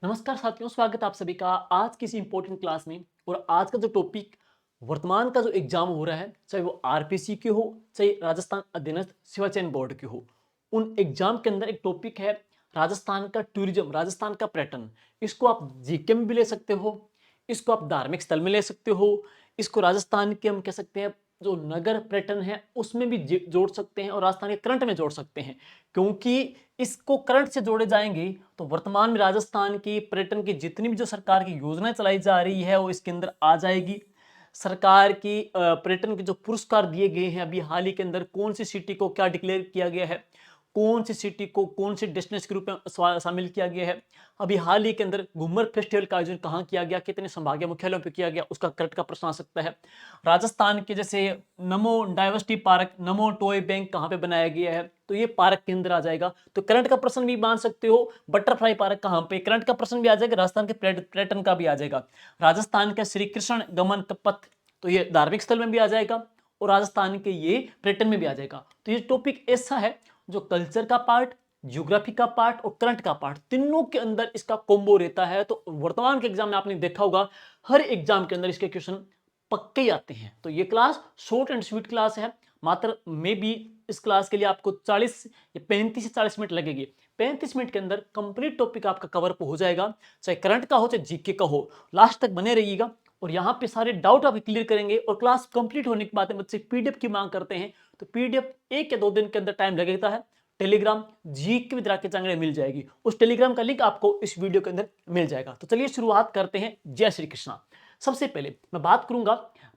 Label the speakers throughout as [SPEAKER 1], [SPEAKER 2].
[SPEAKER 1] नमस्कार साथियों, स्वागत है आप सभी का आज की इस इंपॉर्टेंट क्लास में। और आज का जो टॉपिक वर्तमान का जो एग्जाम हो रहा है, चाहे वो आरपीसी के हो, चाहे राजस्थान अधीनस्थ सेवा चयन बोर्ड के हो, उन एग्जाम के अंदर एक टॉपिक है राजस्थान का टूरिज्म, राजस्थान का पर्यटन। इसको आप जीके में भी ले सकते हो, इसको आप धार्मिक स्थल में ले सकते हो, इसको राजस्थान के हम कह सकते हैं जो नगर पर्यटन है उसमें भी जोड़ सकते हैं और राजस्थान के करंट में जोड़ सकते हैं। क्योंकि इसको करंट से जोड़े जाएंगे तो वर्तमान में राजस्थान की पर्यटन की जितनी भी जो सरकार की योजनाएं चलाई जा रही है वो इसके अंदर आ जाएगी। सरकार की पर्यटन के जो पुरस्कार दिए गए हैं, अभी हाल ही के अंदर कौन सी सिटी को क्या डिक्लेयर किया गया है, कौन सी सिटी को कौन सी डेस्टिनेशन के रूप में शामिल किया गया है, अभी हाल ही के अंदर घूमर फेस्टिवल का आयोजन कहाँ किया गया, कितने संभागीय मुख्यालयों पर किया गया, उसका करंट का प्रश्न आ सकता है। राजस्थान के जैसे नमो डाइवर्सिटी पार्क, नमो टॉय बैंक कहाँ पे बनाया गया है, तो ये पार्क के अंदर आ जाएगा। तो करंट का प्रश्न भी मान सकते हो। बटरफ्लाई पार्क कहाँ पे, करंट का प्रश्न भी आ जाएगा, राजस्थान के पर्यटन का भी आ जाएगा। राजस्थान का श्री कृष्ण गमन पथ, तो ये धार्मिक स्थल में भी आ जाएगा और राजस्थान के ये पर्यटन में भी आ जाएगा। तो ये टॉपिक ऐसा है जो कल्चर का पार्ट, ज्योग्राफी का पार्ट और करंट का पार्ट तीनों के अंदर इसका कॉम्बो रहता है। तो वर्तमान के एग्जाम में आपने देखा होगा हर एग्जाम के अंदर इसके क्वेश्चन पक्के ही आते हैं। तो ये class short and sweet class है, मात्र मे बी इस क्लास के लिए आपको 40 या 35 से 40 मिनट लगेगी। 35 मिनट के अंदर कंप्लीट टॉपिक आपका कवर अप हो जाएगा, चाहे करंट का हो चाहे जीके का हो। लास्ट तक बने रहिएगा और यहाँ पे सारे डाउट आप क्लियर करेंगे। और क्लास कंप्लीट होने के बाद बच्चे पीडीएफ की मांग करते हैं, तो पीडीएफ 1 या 2 दिन के अंदर टाइम लगेगा है। टेलीग्राम जीके विद राकेश चांगड़े मिल जाएगी, उस टेलीग्राम का लिंक आपको इस वीडियो के अंदर मिल जाएगा। तो चलिए शुरुआत करते हैं। जय श्री कृष्णा। सबसे पहले मैं बात करूंगा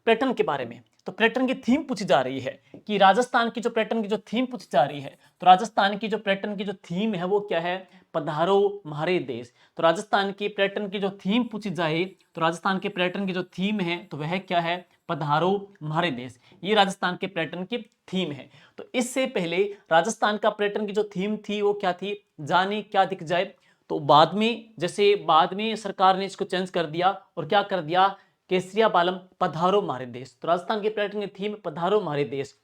[SPEAKER 1] पर्यटन के बारे में। तो पर्यटन की थीम पूछी जा रही है कि राजस्थान की जो पर्यटन की जो थीम पूछी जा रही है, तो राजस्थान की जो पर्यटन की जो थीम है वो क्या है, पधारो म्हारे देश। तो राजस्थान की पर्यटन की जो थीम पूछी जाए, तो राजस्थान के पर्यटन की जो थीम है तो वह क्या है, पधारो म्हारे देश। ये राजस्थान के पर्यटन की थीम है। तो इससे पहले राजस्थान का पर्यटन की जो थीम थी वो क्या थी, जाने क्या दिख जाए। तो बाद में जैसे बाद में सरकार ने इसको चेंज कर दिया और क्या कर दिया, केसरिया बालम पधारो मारे देश। तो राजस्थान के पर्यटन की थीम पधारो मारे देश।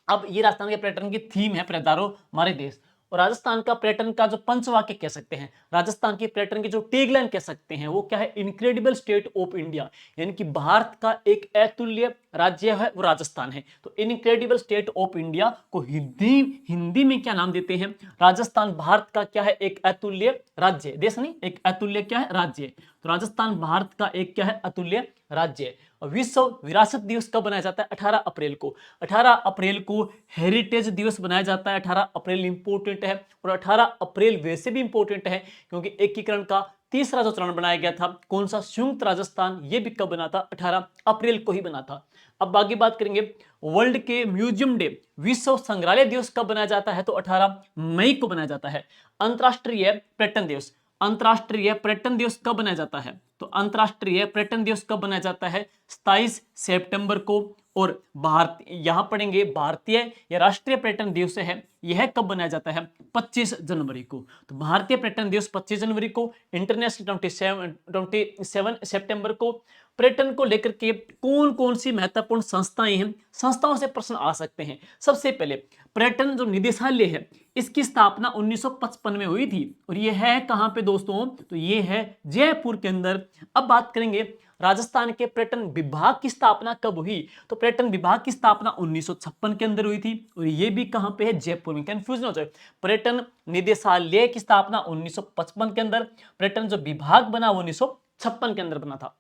[SPEAKER 1] अब ये राजस्थान के पर्यटन की थीम है पधारो मारे देश। और राजस्थान का पर्यटन का जो पंचवाक्य कह सकते हैं, राजस्थान के पर्यटन की जो टैगलाइन कह सकते हैं वो क्या है, इनक्रेडिबल स्टेट ऑफ इंडिया। यानी कि भारत का एक अतुल्य राज्य है वो राजस्थान है। तो इनक्रेडिबल स्टेट ऑफ इंडिया को हिंदी हिंदी में क्या नाम देते हैं, राजस्थान भारत का क्या है, एक अतुल्य राज्य, देश नहीं, एक अतुल्य क्या है, राज्य। तो राजस्थान भारत का एक क्या है, अतुल्य राज्य। और विश्व विरासत दिवस कब बनाया जाता है, 18 अप्रैल को। 18 अप्रैल को हेरिटेज दिवस बनाया जाता है। 18 अप्रैल इंपोर्टेंट है और 18 अप्रैल वैसे भी इंपोर्टेंट है क्योंकि एकीकरण का तीसरा जो चरण बनाया गया था, कौन सा, संयुक्त राजस्थान, ये भी कब बना था, 18 अप्रैल को ही बना था। अब आगे बात करेंगे वर्ल्ड के म्यूजियम डे, विश्व संग्रहालय दिवस कब बनाया जाता है, तो 18 मई को बनाया जाता है। अंतरराष्ट्रीय पर्यटन दिवस, अंतरराष्ट्रीय पर्यटन दिवस कब बनाया जाता है, तो अंतरराष्ट्रीय पर्यटन दिवस कब बनाया जाता है, 27 सितंबर को। और भारत यहां पढ़ेंगे भारतीय या राष्ट्रीय पर्यटन दिवस है, यह कब बनाया जाता है, 25 जनवरी को। तो भारतीय पर्यटन दिवस 25 जनवरी को, इंटरनेशनल 27 सितंबर को। पर्यटन को लेकर के कौन कौन सी महत्वपूर्ण संस्थाएं हैं, संस्थाओं से प्रश्न आ सकते हैं। सबसे पहले पर्यटन जो निदेशालय है, इसकी स्थापना 1955 में हुई थी और यह है कहां पे दोस्तों, तो यह है जयपुर के अंदर। अब बात करेंगे राजस्थान के पर्यटन विभाग की स्थापना कब हुई, तो पर्यटन विभाग की स्थापना 1956 के अंदर हुई थी और यह भी कहां पे है, जयपुर में। कंफ्यूजन हो जाए, पर्यटन निदेशालय की स्थापना 1955 के अंदर, पर्यटन जो विभाग बना वो 1956 के अंदर बना था।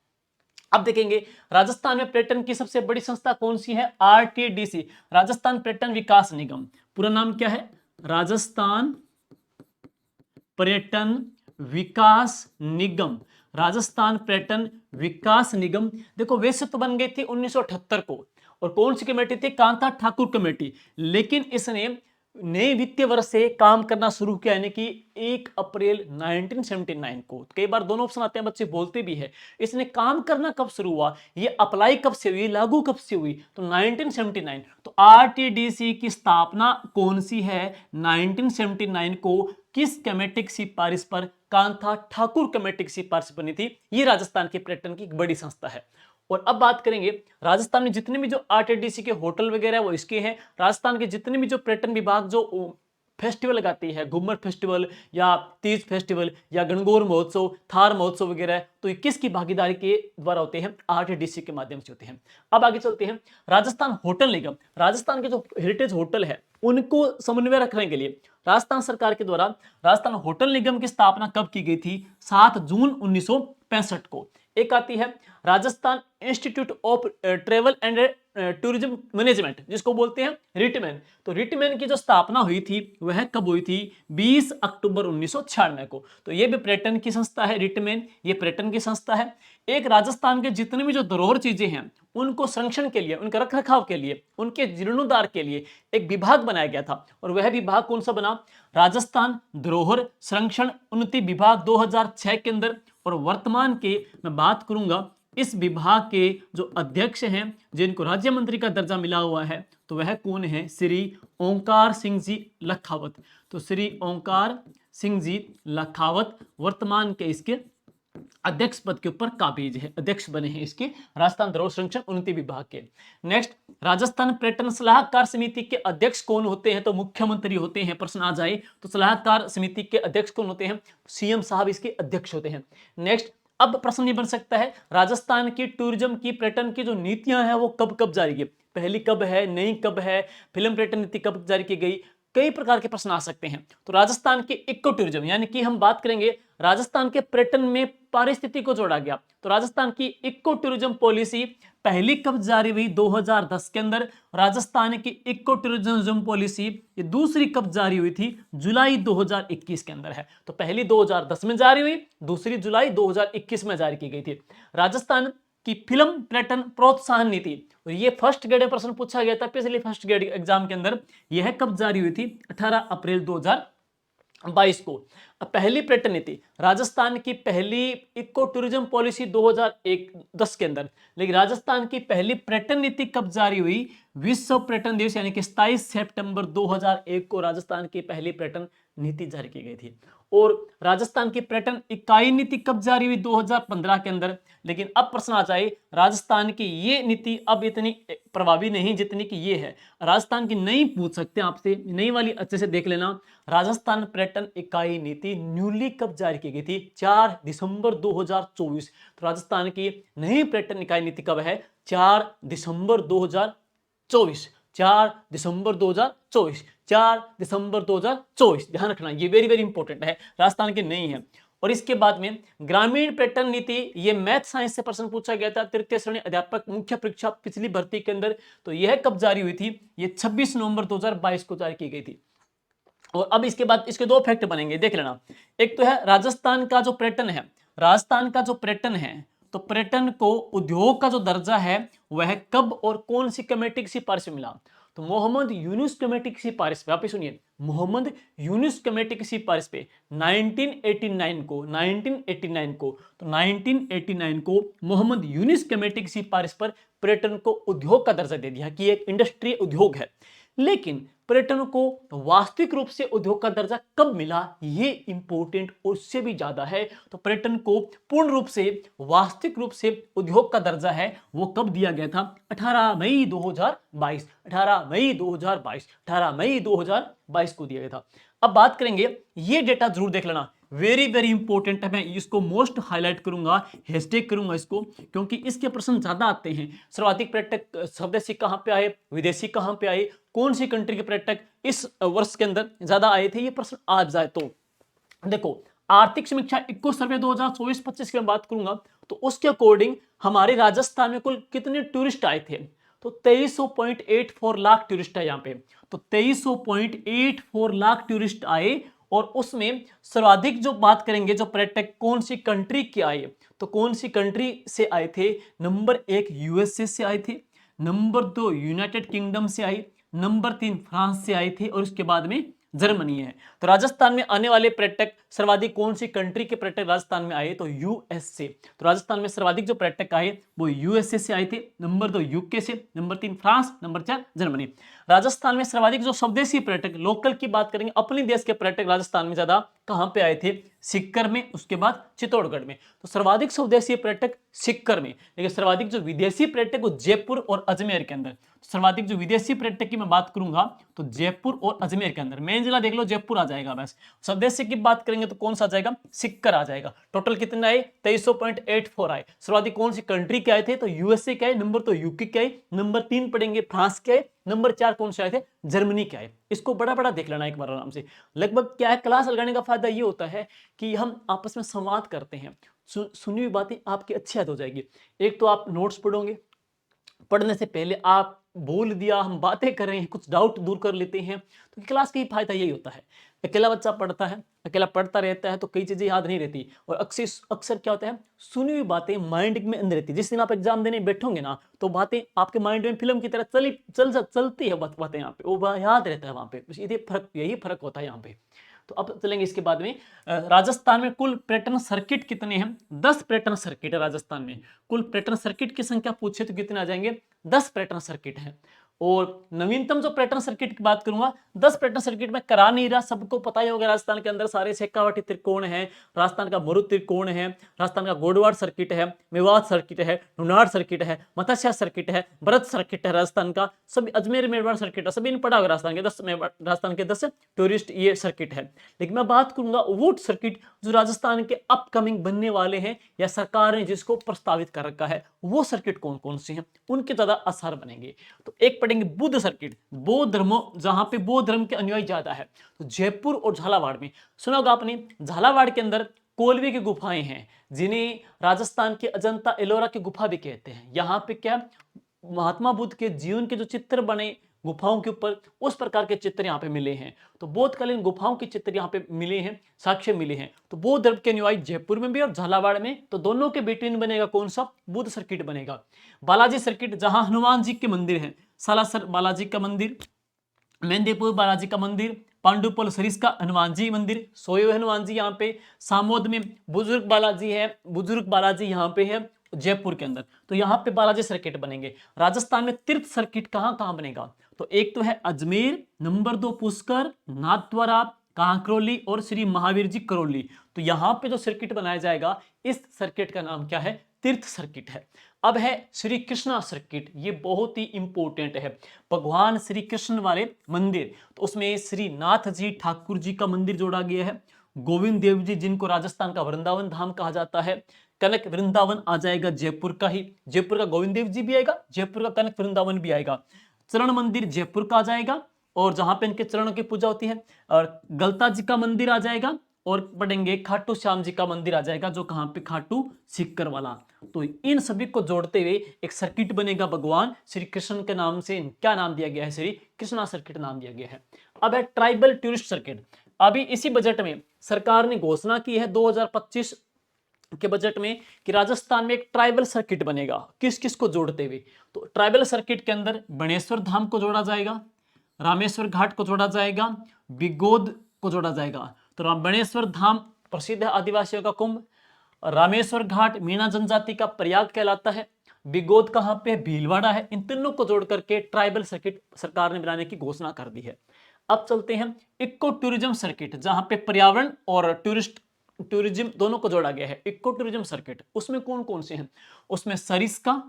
[SPEAKER 1] अब देखेंगे राजस्थान में पर्यटन की सबसे बड़ी संस्था कौन सी है, आरटीडीसी, राजस्थान पर्यटन विकास निगम। पूरा नाम क्या है, राजस्थान पर्यटन विकास निगम, राजस्थान पर्यटन विकास निगम। देखो वैसे तो बन गई थी 1978 को, और कौन सी कमेटी थी, कांता ठाकुर कमेटी। लेकिन इसने नए वित्तीय वर्ष से काम करना शुरू किया, यानी कि 1 अप्रैल 1979 को। कई बार दोनों ऑप्शन आते हैं, बच्चे बोलते भी है। इसने काम करना कब शुरू हुआ, ये अप्लाई कब से हुई, लागू कब से हुई, तो 1979। तो आरटीडीसी की स्थापना कौन सी है, 1979 को। किस कमेटी की सिफारिश पर, कांता ठाकुर कमेटी की सिफारिश बनी थी। ये राजस्थान के पर्यटन की एक बड़ी संस्था है। और अब बात करेंगे राजस्थान में जितने भी जो आरटीडीसी के होटल वगैरह वो इसके हैं। राजस्थान के जितने भी जो पर्यटन विभाग जो फेस्टिवल लगाती है, घूमर फेस्टिवल या तीज फेस्टिवल या गणगौर महोत्सव, थार महोत्सव वगैरह, तो ये किसकी भागीदारी के द्वारा होते हैं? आरटीडीसी के माध्यम से होते हैं। अब आगे चलते हैं, राजस्थान होटल निगम, राजस्थान के जो हेरिटेज होटल है उनको समन्वय रखने के लिए राजस्थान सरकार के द्वारा राजस्थान होटल निगम की स्थापना कब की गई थी? 7 जून 1965 को। एक आती है Rajasthan institute of travel and tourism management, जिसको बोलते हैं रिटमैन। तो रिटमैन की जो स्थापना हुई थी वह कब हुई थी? 20 अक्टूबर 1996 को। तो ये भी पर्यटन की संस्था है रिटमैन, ये पर्यटन की संस्था है। एक राजस्थान के जितने भी जो धरोहर चीजें हैं उनको संरक्षण के लिए, उनके रख रखाव के लिए, उनके जीर्णोद्धार के लिए एक विभाग बनाया गया था। और वह विभाग कौन सा बना? राजस्थान धरोहर संरक्षण उन्नति विभाग 2006 के अंदर। और वर्तमान के मैं बात करूंगा इस विभाग के जो अध्यक्ष हैं जिनको राज्य मंत्री का दर्जा मिला हुआ है, तो वह कौन है? श्री ओंकार सिंह जी लखावत। तो श्री ओंकार सिंह जी लखावत वर्तमान के इसके अध्यक्ष पद के ऊपर काबिज है, अध्यक्ष बने हैं इसके राजस्थान धरोहर संरक्षण उन्नति विभाग के। नेक्स्ट, राजस्थान पर्यटन सलाहकार समिति के अध्यक्ष कौन होते हैं? तो मुख्यमंत्री होते हैं। प्रश्न आ जाए तो सलाहकार समिति के अध्यक्ष कौन होते हैं? सीएम साहब इसके अध्यक्ष होते हैं। नेक्स्ट, अब प्रश्न ये बन सकता है राजस्थान की टूरिज्म की पर्यटन की जो नीतियां हैं वो कब कब जारी की? पहली कब है, नई कब है, फिल्म पर्यटन नीति कब जारी की गई? कई प्रकार के प्रश्न आ सकते हैं। तो राजस्थान के इको टूरिज्म, यानी कि हम बात करेंगे राजस्थान के पर्यटन में पारिस्थितिकी को जोड़ा गया, तो राजस्थान की इको टूरिज्म पॉलिसी पहली कब जारी हुई? 2010 के अंदर। राजस्थान की इको टूरिज्म पॉलिसी ये दूसरी कब जारी हुई थी? जुलाई 2021 के अंदर है। तो पहली 2010 में जारी हुई, दूसरी जुलाई 2021 में जारी की गई थी। राजस्थान की फिल्म पर्यटन प्रोत्साहन नीति, और ये फर्स्ट ग्रेड में प्रश्न पूछा गया था पिछले फर्स्ट ग्रेड एग्जाम के अंदर, यह कब जारी हुई थी? 18 अप्रैल 2022 को। पहली पर्यटन नीति, राजस्थान की पहली इको टूरिज्म पॉलिसी 2010 के अंदर, लेकिन राजस्थान की पहली पर्यटन नीति कब जारी हुई? विश्व पर्यटन दिवस यानी कि 27 सितंबर 2001 को राजस्थान की पहली पर्यटन नीति जारी की गई थी। और राजस्थान की पर्यटन इकाई नीति कब जारी हुई? 2015 के अंदर। लेकिन अब प्रश्न आ जाए राजस्थान की ये नीति अब इतनी प्रभावी नहीं जितनी कि ये है। राजस्थान की नई पूछ सकते हैं आपसे, नई वाली अच्छे से देख लेना। राजस्थान पर्यटन इकाई नीति न्यूली कब जारी की गई थी? 4 दिसंबर 2024। तो राजस्थान की नई पर्यटन इकाई नीति कब है? 4 दिसंबर 2024। 4 दिसंबर 2024, 4 दिसंबर 2024, ध्यान रखना ये वेरी वेरी इंपॉर्टेंट है, राजस्थान की नहीं है। और इसके बाद में ग्रामीण पर्यटन नीति, ये मैथ साइंस से प्रश्न पूछा गया था, तृतीय श्रेणी अध्यापक मुख्य परीक्षा पिछली भर्ती के अंदर। तो यह कब जारी हुई थी? ये 26 नवंबर 2022 को जारी की गई थी। और अब इसके बाद इसके दो फैक्ट बनेंगे, देख लेना। एक तो है राजस्थान का जो पर्यटन है, राजस्थान का जो पर्यटन है, तो पर्यटन को उद्योग का जो दर्जा है वह कब और कौन सी कमेटी की सिफारिश में मिला? तो मोहम्मद यूनुस कमेटी की सिफारिश पे, आप सुनिए, मोहम्मद यूनुस कमेटी की सिफारिश पे 1989 को, 1989 को, तो 1989 को मोहम्मद यूनुस कमेटी की सिफारिश पर पर्यटन को उद्योग का दर्जा दे दिया कि एक इंडस्ट्री उद्योग है। लेकिन पर्यटन को वास्तविक रूप से उद्योग का दर्जा कब मिला, ये इंपॉर्टेंट उससे भी ज्यादा है। तो पर्यटन को पूर्ण रूप से, वास्तविक रूप से उद्योग का दर्जा है वो कब दिया गया था? 18 मई 2022, 18 मई 2022, 18 मई 2022 को दिया गया था। अब बात करेंगे, ये डेटा जरूर देख लेना, वेरी वेरी इंपॉर्टेंट है, मैं इसको मोस्ट हाईलाइट करूंगा, हैशटैग करूंगा इसको, क्योंकि इसके प्रश्न ज्यादा आते हैं। सर्वाधिक पर्यटक स्वदेशी कहां पे आए, विदेशी कहां पे आए, कौन सी कंट्री के पर्यटक इस वर्ष के अंदर ज्यादा आए थे, ये प्रश्न आ जाए तो देखो। आर्थिक समीक्षा इको सर्वे 2024-25 की मैं बात करूंगा, तो उसके अकॉर्डिंग हमारे राजस्थान में कुल कितने टूरिस्ट आए थे? तो 2384 लाख टूरिस्ट है यहाँ पे। तो 2384 लाख टूरिस्ट आए, और उसमें सर्वाधिक जो बात करेंगे जो पर्यटक कौन सी कंट्री के आए, तो कौन सी कंट्री से आए थे? नंबर 1 यूएसए से आए थे, नंबर 2 यूनाइटेड किंगडम से आए, नंबर 3 फ्रांस से आए थे, और उसके बाद में जर्मनी है। तो राजस्थान में आने वाले पर्यटक सर्वाधिक कौन सी कंट्री के पर्यटक राजस्थान में आए, तो यूएसए। तो राजस्थान में सर्वाधिक जो पर्यटक आए वो यूएसए से आए थे, नंबर 2 यूके से, number 3 France, number 4 Germany. Rajasthan में सर्वाधिक जो स्वदेशी पर्यटक, लोकल की बात करेंगे, अपने देश के पर्यटक राजस्थान में ज्यादा कहां पे आए थे, सीकर में, उसके बाद चित्तौड़गढ़ में। तो सर्वाधिक स्वदेशी पर्यटक सीकर में, लेकिन सर्वाधिक जो विदेशी पर्यटक वो जयपुर और अजमेर के अंदर। सर्वाधिक जो विदेशी पर्यटक की मैं बात करूंगा तो जयपुर और अजमेर के अंदर, मेन जिला देख लो जयपुर आ जाएगा बस। स्वदेशी की बात करेंगे तो कौन सा आ जाएगा, सीकर आ जाएगा। टोटल कितने आए, 2384 आए। सर्वाधिक कौन सी कंट्री के आए थे, तो यूएसए के आए, नंबर तो यूके के आए, नंबर 3 पढ़ेंगे फ्रांस के आए, नंबर 4 कौन से आए थे, जर्मनी के आए। इसको बड़ा बड़ा देख लेना एक बार आराम से। लगभग क्या है, क्लास लगाने का फायदा ये होता है कि हम आपस में संवाद करते हैं, सुनी हुई बातें आपकी अच्छी याद हो जाएगी। एक तो आप नोट्स पढ़ोगे, पढ़ने से पहले आप बोल दिया, हम बातें कर रहे हैं, कुछ डाउट दूर कर लेते हैं। तो क्लास का ही फायदा यही होता है। अकेला बच्चा पढ़ता है, अकेला पढ़ता रहता है तो कई चीजें याद नहीं रहती, और अक्सर क्या होता है, सुनी हुई बातें माइंड में अंदर रहती है। जिस दिन आप एग्जाम देने बैठोगे ना तो बातें आपके माइंड में फिल्म की तरह चलती है बातें, यहाँ पे वो याद रहता है वहां पे। यही फर्क होता है यहाँ पे। तो अब चलेंगे इसके बाद में। राजस्थान में कुल पर्यटन सर्किट कितने हैं, 10 पर्यटन सर्किट है राजस्थान में। कुल पर्यटन सर्किट की संख्या पूछे तो कितने आ जाएंगे, 10 पर्यटन सर्किट है। और नवीनतम जो पर्यटन सर्किट की बात करूंगा, 10 पर्यटन सर्किट में करा नहीं रहा, सबको पता ही होगा। राजस्थान के अंदर सारे शेखावाटी त्रिकोण है, राजस्थान का मरु त्रिकोण है, राजस्थान का गोडवाड़ सर्किट है, मेवात सर्किट है, नुनार सर्किट है, मत्स्य सर्किट है, भरत सर्किट है राजस्थान का, सभी अजमेर मेवाड़ सर्किट है, सभी ने पढ़ा होगा। राजस्थान के 10 टूरिस्ट ये सर्किट है। लेकिन मैं बात करूंगा वो सर्किट जो राजस्थान के अपकमिंग बनने वाले हैं, या सरकार ने जिसको प्रस्तावित कर रखा है, वो सर्किट कौन कौन से हैं, उनके ज्यादा असर बनेंगे। तो एक पढ़ेंगे बुद्ध सर्किट, बौद्ध धर्मों, जहां पे बौद्ध धर्म के अनुयायी ज्यादा है। तो जयपुर और झालावाड़ में सुना होगा आपने, झालावाड़ के अंदर कोलवे की गुफाएं हैं, जिन्हें राजस्थान के अजंता एलोरा की गुफा भी कहते हैं। यहाँ पे क्या, महात्मा बुद्ध के जीवन के जो चित्र बने गुफाओं के ऊपर, उस प्रकार के चित्र यहाँ पे मिले हैं। तो बौद्धकालीन गुफाओं के चित्र यहाँ पे मिले हैं, साक्ष्य मिले हैं। तो बौद्ध धर्म के अनुयायी जयपुर में भी और झालावाड़ में, तो दोनों के बिटवीन बनेगा कौन सा, बुद्ध सर्किट बनेगा। बालाजी सर्किट, जहां हनुमान जी के मंदिर है, सालासर बालाजी का मंदिर, मेहंदीपुर बालाजी का मंदिर, पांडुपुल सरिस का हनुमान जी मंदिर, सोए हुए हनुमान जी यहाँ पे, सामोद में बुजुर्ग बालाजी है, बुजुर्ग बालाजी यहाँ पे है जयपुर के अंदर। तो यहाँ पे बालाजी सर्किट बनेंगे। राजस्थान में तीर्थ सर्किट कहाँ कहाँ बनेगा, तो एक तो है अजमेर, नंबर 2 पुष्कर, नाथद्वारा, कांकरोली और श्री महावीर जी करौली। तो यहाँ पे जो सर्किट बनाया जाएगा, इस सर्किट का नाम क्या है, तीर्थ सर्किट है। अब है श्री कृष्णा सर्किट, ये बहुत ही इंपॉर्टेंट है, भगवान श्री कृष्ण वाले मंदिर। तो उसमें श्री नाथ जी ठाकुर जी का मंदिर जोड़ा गया है, गोविंद देव जी जिनको राजस्थान का वृंदावन धाम कहा जाता है, कनक वृंदावन आ जाएगा जयपुर का ही, जयपुर का गोविंद देव जी भी आएगा, जयपुर का कनक वृंदावन भी आएगा। चरण मंदिर जयपुर का आ जाएगा, और जहां पे इनके चरणों की पूजा होती है, और गलता जी का मंदिर आ जाएगा, और पढ़ेंगे खाटू श्याम जी का मंदिर आ जाएगा, जो कहां पे, खाटू सीकर वाला। तो इन सभी को जोड़ते हुए एक सर्किट बनेगा भगवान श्री कृष्ण के नाम से। क्या नाम दिया गया है, श्री कृष्णा सर्किट नाम दिया गया है। अब है ट्राइबल टूरिस्ट सर्किट। अभी इसी बजट में सरकार ने घोषणा की है 2025 के बजट में कि राजस्थान में एक ट्राइबल सर्किट बनेगा। किस किस को जोड़ते हुए, तो ट्राइबल सर्किट के अंदर बनेश्वर धाम को जोड़ा जाएगा, रामेश्वर घाट को जोड़ा जाएगा, बिगोद को जोड़ा जाएगा। तो बनेश्वर धाम प्रसिद्ध है आदिवासियों का कुंभ, रामेश्वर घाट मीना जनजाति का प्रयाग कहलाता है, बिगोद कहां पे, भीलवाड़ा है। इन तीनों को जोड़ करके ट्राइबल सर्किट सरकार ने बनाने की घोषणा कर दी है। अब चलते हैं इको टूरिज्म सर्किट, जहां पे पर्यावरण और टूरिज्म दोनों को जोड़ा गया है। इको टूरिज्म सर्किट, उसमें कौन कौन से हैं, उसमें सरिस्का,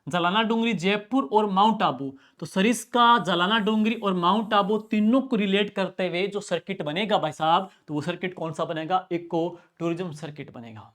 [SPEAKER 1] जलाना डूंगरी, जयपुर और माउंट आबू। तो सरिस्का, जलाना डूंगरी और माउंट आबू तीनों को रिलेट करते हुए जो सर्किट बनेगा भाई साहब, तो वो सर्किट कौन सा बनेगा, इको टूरिज्म सर्किट बनेगा।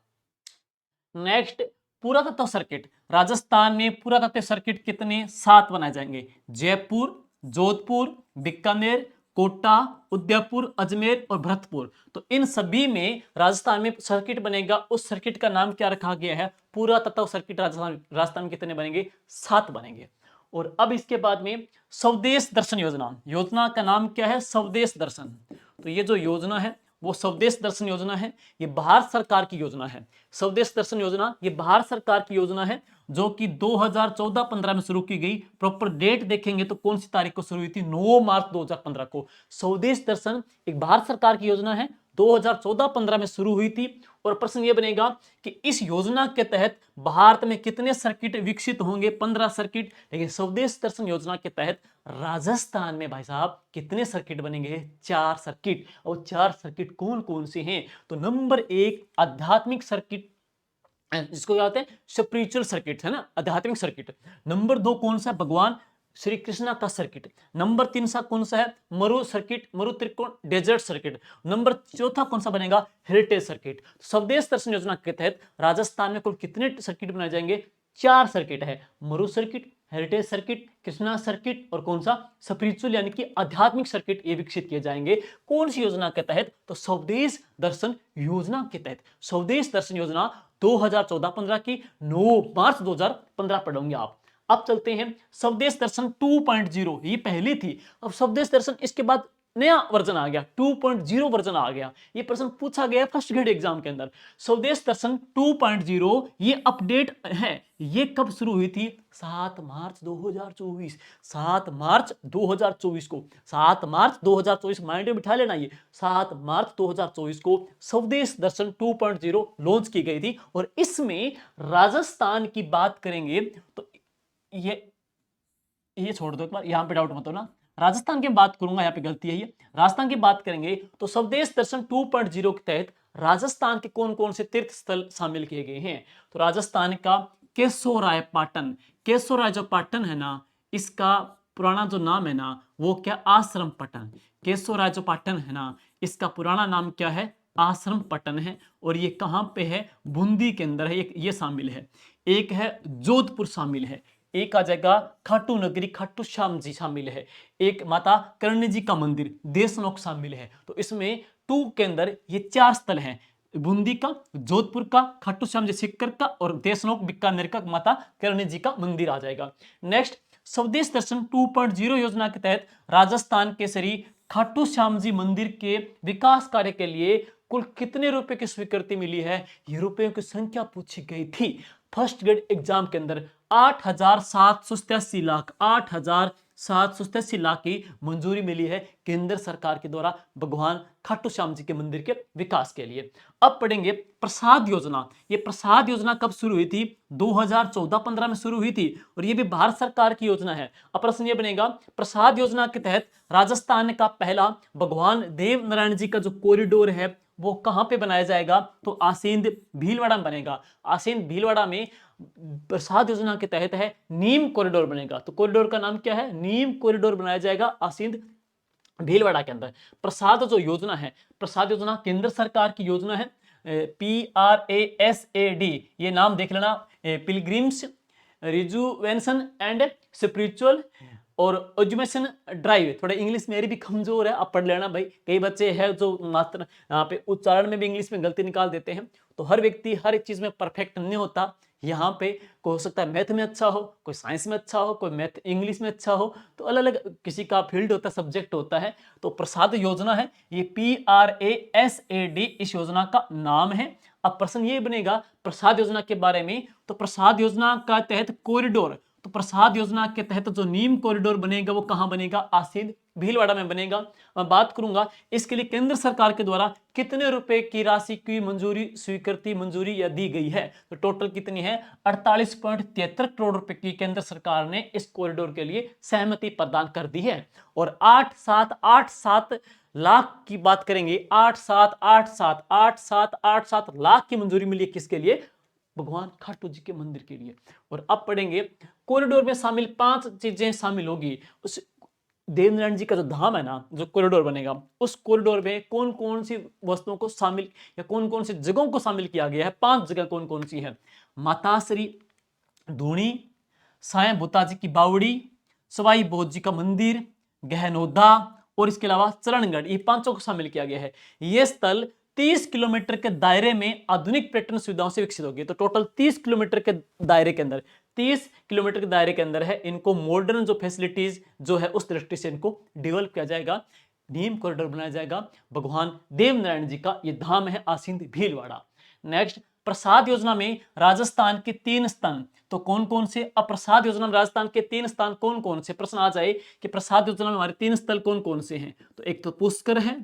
[SPEAKER 1] नेक्स्ट पुरातत्व सर्किट, राजस्थान में पुरातत्व सर्किट कितने, 7 बनाए जाएंगे। जयपुर, जोधपुर, बीकानेर, कोटा, उदयपुर, अजमेर और भरतपुर। तो इन सभी में राजस्थान में सर्किट बनेगा। उस सर्किट का नाम क्या रखा गया है, पुरातत्व सर्किट। राजस्थान में कितने बनेंगे, 7 बनेंगे। और अब इसके बाद में स्वदेश दर्शन योजना, योजना का नाम क्या है, स्वदेश दर्शन। तो ये जो योजना है वो स्वदेश दर्शन योजना है, ये भारत सरकार की योजना है। स्वदेश दर्शन योजना ये भारत सरकार की योजना है, जो कि 2014-15 में शुरू की गई। प्रॉपर डेट देखेंगे तो कौन सी तारीख को शुरू हुई थी? 9 मार्च 2015 को। स्वदेश दर्शन एक भारत सरकार की योजना है, 2014-15 में शुरू हुई थी। और प्रश्न यह बनेगा कि इस योजना के तहत भारत में कितने सर्किट विकसित होंगे? 15 सर्किट। लेकिन स्वदेश दर्शन योजना के तहत राजस्थान में भाई साहब कितने सर्किट बनेंगे? 4 सर्किट। और 4 सर्किट कौन कौन से हैं? तो नंबर 1 आध्यात्मिक सर्किट, जिसको क्या होते हैं? स्पिरिचुअल सर्किट, है ना, आध्यात्मिक सर्किट। नंबर 2 कौन सा? भगवान श्री कृष्णा का सर्किट। नंबर 3 सा कौन सा है? मरु सर्किट, मरु त्रिकोण डेजर्ट सर्किट। नंबर 4 कौन सा बनेगा? Heritage circuit. स्वदेश दर्शन योजना के तहत राजस्थान में कुल कितने सर्किट बनाए जाएंगे? 4 सर्किट है। मरु circuit, heritage circuit, Krishna circuit और कौन सा? स्पिरिचुअल यानी कि आध्यात्मिक सर्किट, ये विकसित किए जाएंगे। कौन सी योजना के तहत? तो स्वदेश दर्शन योजना के तहत। स्वदेश दर्शन योजना 2014-15 की, 9 मार्च 2015 पढ़ोगे आप। अब चलते हैं स्वदेश दर्शन 2.0, ये पहली थी। अब स्वदेश दर्शन इसके बाद नया वर्जन आ गया, 2.0 वर्जन आ गया। ये प्रश्न पूछा गया फर्स्ट ग्रेड एग्जाम के अंदर। स्वदेश दर्शन 2.0 ये अपडेट है। ये कब शुरू हुई थी? 7 मार्च 2024। 7 मार्च 2024 को, 7 मार्च 2024 माइंड में बिठा लेना। ये 7 मार्च 2024 को स्वदेश दर्शन 2.0 लॉन्च की गई थी। और इसमें राजस्थान की बात करेंगे तो ये छोड़ दो एक बार, यहां पे डाउट मत होना। राजस्थान की बात करूंगा, यहाँ पे गलती है ये। राजस्थान की बात करेंगे तो स्वदेश दर्शन 2.0 के तहत राजस्थान के कौन कौन से तीर्थ स्थल शामिल किए गए हैं? तो राजस्थान का केशोराय पाटन। केशोराय जो पाटन है ना, इसका पुराना जो नाम है ना वो क्या? आश्रम पटन। केशोराय जो पाटन है ना, इसका पुराना नाम क्या है? आश्रम पटन है। और ये कहां पे है? बूंदी के अंदर है। ये शामिल है। एक है जोधपुर शामिल है। एक आ जाएगा खाटू नगरी, खाटू श्याम जी शामिल है। एक माता कर्ण जी का मंदिर देशनोक शामिल है। तो इसमें 2 के अंदर ये 4 स्थल हैं, बूंदी का, जोधपुर का, खाटू श्याम जी सीकर का और देशनोक बीकानेर का माता कर्ण जी का मंदिर आ जाएगा। नेक्स्ट, स्वदेश दर्शन 2.0 योजना के तहत राजस्थान के श्री खाटू श्याम जी मंदिर के विकास कार्य के लिए कुल कितने रुपए की स्वीकृति मिली है? ये रुपयों की संख्या पूछी गई थी फर्स्ट ग्रेड एग्जाम के अंदर। 8,787 लाख, 8,787 लाख की मंजूरी मिली है केंद्र सरकार के द्वारा भगवान खाटू श्याम जी के मंदिर के विकास के लिए। अब पढ़ेंगे प्रसाद योजना। ये प्रसाद योजना कब शुरू हुई थी? 2014-15 में शुरू हुई थी और ये भी भारत सरकार की योजना है। अब प्रश्न ये बनेगा, प्रसाद योजना के तहत राजस्थान का पहला भगवान देव नारायण जी का जो कॉरिडोर है वो कहां पे बनाया जाएगा? तो आसींद भीलवाड़ा में बनेगा। आसींद भीलवाड़ा में प्रसाद योजना के तहत है नीम कॉरिडोर बनेगा। तो कॉरिडोर का नाम क्या है? नीम कॉरिडोर बनाया जाएगा आसींद भीलवाड़ा के अंदर। प्रसाद जो योजना है, प्रसाद योजना केंद्र सरकार की योजना है। PRASAD, ये नाम देख लेना। पिलग्रिम्स रिजुवेंशन एंड स्पिरिचुअल और एजुकेशन ड्राइव। थोड़ा इंग्लिश मेरी भी कमजोर है, आप पढ़ लेना भाई। कई बच्चे हैं जो मात्र यहाँ पे उच्चारण में भी इंग्लिश में गलती निकाल देते हैं। तो हर व्यक्ति हर एक चीज में परफेक्ट नहीं होता। यहाँ पे कोई हो सकता है मैथ में अच्छा हो, कोई साइंस में अच्छा हो, कोई मैथ इंग्लिश में अच्छा हो। तो अलग अलग किसी का फील्ड होता है, सब्जेक्ट होता है। तो प्रसाद योजना है ये, PRASAD इस योजना का नाम है। अब प्रश्न ये बनेगा प्रसाद योजना के बारे में, तो प्रसाद योजना का तहत कॉरिडोर, तो प्रसाद योजना के तहत जो नीम कॉरिडोर बनेगा वो कहां बनेगा? आसींद भीलवाड़ा में बनेगा। मैं बात करूंगा इसके लिए केंद्र सरकार के द्वारा कितने रुपए की राशि की मंजूरी, स्वीकृति, मंजूरी या दी गई है? तो टोटल कितनी है? 48.73 करोड़ रुपए की केंद्र सरकार ने इस कॉरिडोर के लिए सहमति प्रदान कर दी है। और 8787 लाख की बात करेंगे, 8787 लाख की मंजूरी मिली किसके लिए? भगवान खाटू जी के मंदिर के लिए। और अब पढ़ेंगे कॉरिडोर में शामिल 5 चीजें शामिल होगी। उस देवनारायण जी का जो धाम है ना, जो कॉरिडोर बनेगा, उस कॉरिडोर में कौन कौन सी वस्तुओं को शामिल या कौन कौन सी जगहों को शामिल किया गया है? 5 जगह कौन कौन सी है? माताश्री धूणी, साईं भूता जी की बावड़ी, सवाई बोध जी का मंदिर, गहनोदा और इसके अलावा चरणगढ़, ये 5 को शामिल किया गया है। ये स्थल 30 किलोमीटर के दायरे में आधुनिक पर्यटन सुविधाओं से विकसित होगी। तो टोटल 30 किलोमीटर के दायरे के अंदर, 30 किलोमीटर के दायरे के अंदर है, इनको मॉडर्न जो फैसिलिटीज जो है उस दृष्टि से इनको डेवलप किया जाएगा। नीम कॉरिडोर बनाया जाएगा। भगवान देव नारायण जी का ये धाम है आसींद भीलवाड़ा। नेक्स्ट, प्रसाद योजना में राजस्थान के 3 स्थान तो कौन कौन से? अब प्रसाद योजना में राजस्थान के 3 स्थान कौन कौन से? प्रश्न आ जाए कि प्रसाद योजना में हमारे 3 स्थल कौन कौन से हैं, तो एक तो पुष्कर है,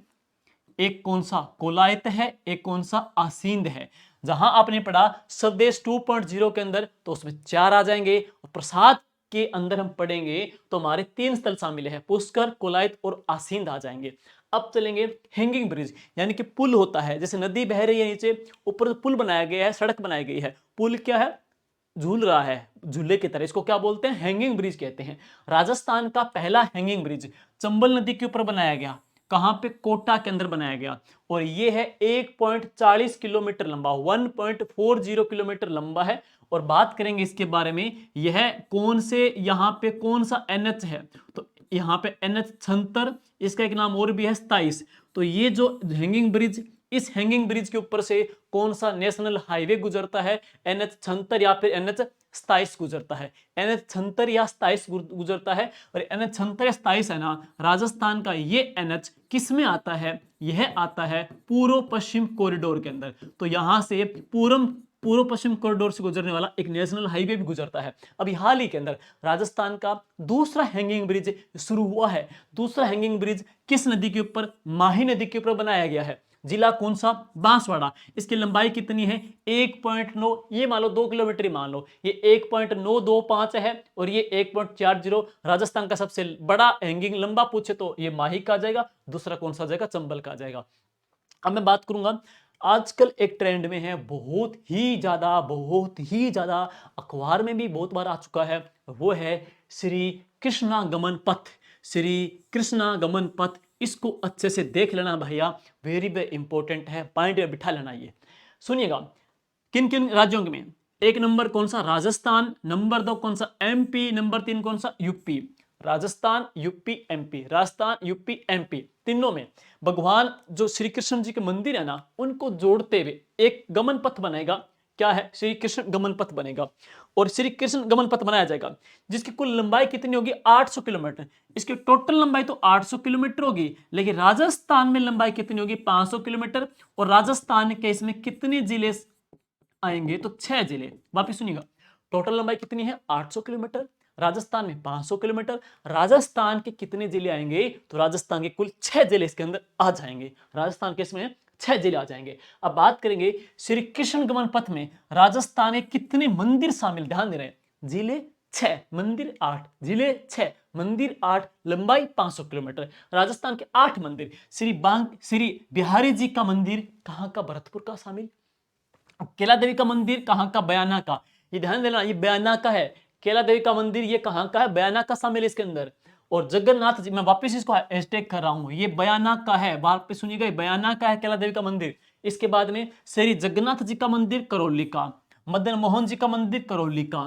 [SPEAKER 1] एक कौन सा कोलायत है, एक कौन सा आसींद है। जहां आपने पढ़ा स्वदेश 2.0 के अंदर तो उसमें 4 आ जाएंगे, और प्रसाद के अंदर हम पढ़ेंगे तो हमारे 3 स्थल शामिल है, पुष्कर, कोलायत और आसींद आ जाएंगे। अब चलेंगे हैंगिंग ब्रिज, यानी कि पुल होता है, जैसे नदी बह रही है नीचे, ऊपर पुल बनाया गया है, सड़क बनाई गई है, पुल क्या है? झूल रहा है झूले की तरह, इसको क्या बोलते हैं? हैंगिंग ब्रिज कहते हैं। राजस्थान का पहला हैंगिंग ब्रिज चंबल नदी के ऊपर बनाया गया, कहां पे? कोटा के अंदर बनाया गया, और ये है 1.40 किलोमीटर लंबा, 1.40 किलोमीटर लंबा है। और बात करेंगे इसके बारे में, यह कौन से, यहां पे कौन सा एनएच है? तो यहाँ पे NH 76, इसका एक नाम और भी है 27। तो ये जो हैंगिंग ब्रिज, इस हैंगिंग ब्रिज के ऊपर से कौन सा नेशनल हाईवे गुजरता है? NH 76 या फिर NH 27 गुजरता है। NH 76 या 27 गुजरता है, और NH 76 या 27 है ना, राजस्थान का ये NH किस में आता है? यह आता है पूर्व पश्चिम कॉरिडोर के अंदर। तो यहां से पूर्व पश्चिम कॉरिडोर से गुजरने वाला एक नेशनल हाईवे भी गुजरता है। अभी हाल ही के अंदर राजस्थान का दूसरा हैंगिंग ब्रिज शुरू हुआ है। दूसरा हैंगिंग ब्रिज किस नदी के ऊपर? माही नदी के ऊपर बनाया गया है। जिला कौन सा? बांसवाड़ा। इसकी लंबाई कितनी है? 1.9, ये मान लो 2 किलोमीटर ही मान लो, ये 1.925 है, और ये 1.40। राजस्थान का सबसे बड़ा हैंगिंग लंबा पूछे तो ये माही का आ जाएगा, दूसरा कौन सा आ जाएगा? चंबल का आ जाएगा। अब मैं बात करूंगा, आजकल एक ट्रेंड में है, बहुत ही ज्यादा अखबार में भी बहुत बार आ चुका है, वो है श्री कृष्णागमन पथ। श्री कृष्णागमन पथ, इसको अच्छे से देख लेना भैया, वेरी वेरी इंपॉर्टेंट है, पॉइंट में बिठा लेना। ये सुनिएगा, किन किन राज्यों में? एक नंबर कौन सा? राजस्थान। नंबर 2 कौन सा? MP। नंबर 3 कौन सा? UP. Rajasthan, UP, MP, Rajasthan, UP, MP, तीनों में भगवान जो श्री कृष्ण जी के मंदिर है ना, उनको जोड़ते हुए एक गमन पथ बनेगा। क्या है? श्री कृष्ण गमन पथ बनेगा, और श्री कृष्ण गमन पथ बनाया जाएगा, जिसकी कुल लंबाई कितनी होगी? 800 किलोमीटर। इसकी टोटल लंबाई तो 800 किलोमीटर होगी, लेकिन राजस्थान में लंबाई कितनी होगी? 500 किलोमीटर। और राजस्थान के इसमें कितने जिले आएंगे? तो 6 जिले। वापिस सुनिएगा, टोटल लंबाई कितनी है? 800 किलोमीटर, राजस्थान में 500 किलोमीटर। राजस्थान के कितने जिले आएंगे? तो राजस्थान के कुल 6 जिले इसके अंदर आ जाएंगे। राजस्थान के इसमें 6 जिले आ जाएंगे। अब बात करेंगे श्री कृष्ण गमन पथ में राजस्थान के कितने मंदिर शामिल? ध्यान दे रहे हैं, जिले 6, मंदिर 8, जिले 6, मंदिर 8, लंबाई 500 किलोमीटर। राजस्थान के 8 मंदिर। श्री बिहारी जी का मंदिर कहां का? भरतपुर का शामिल। केला देवी का मंदिर कहां का? बयाना का। ये ध्यान देना, ये बयाना का है। केला देवी का मंदिर ये कहां का है? बयाना का शामिल इसके अंदर। और जगन्नाथ जी, मैं वापस इसको हैशटैग कर रहा हूं, ये बयाना का है, वापस सुनिएगा, बयाना का है केला देवी का मंदिर। इसके बाद में श्री जगन्नाथ जी का मंदिर करौली का, मदन मोहन जी का मंदिर करौली का,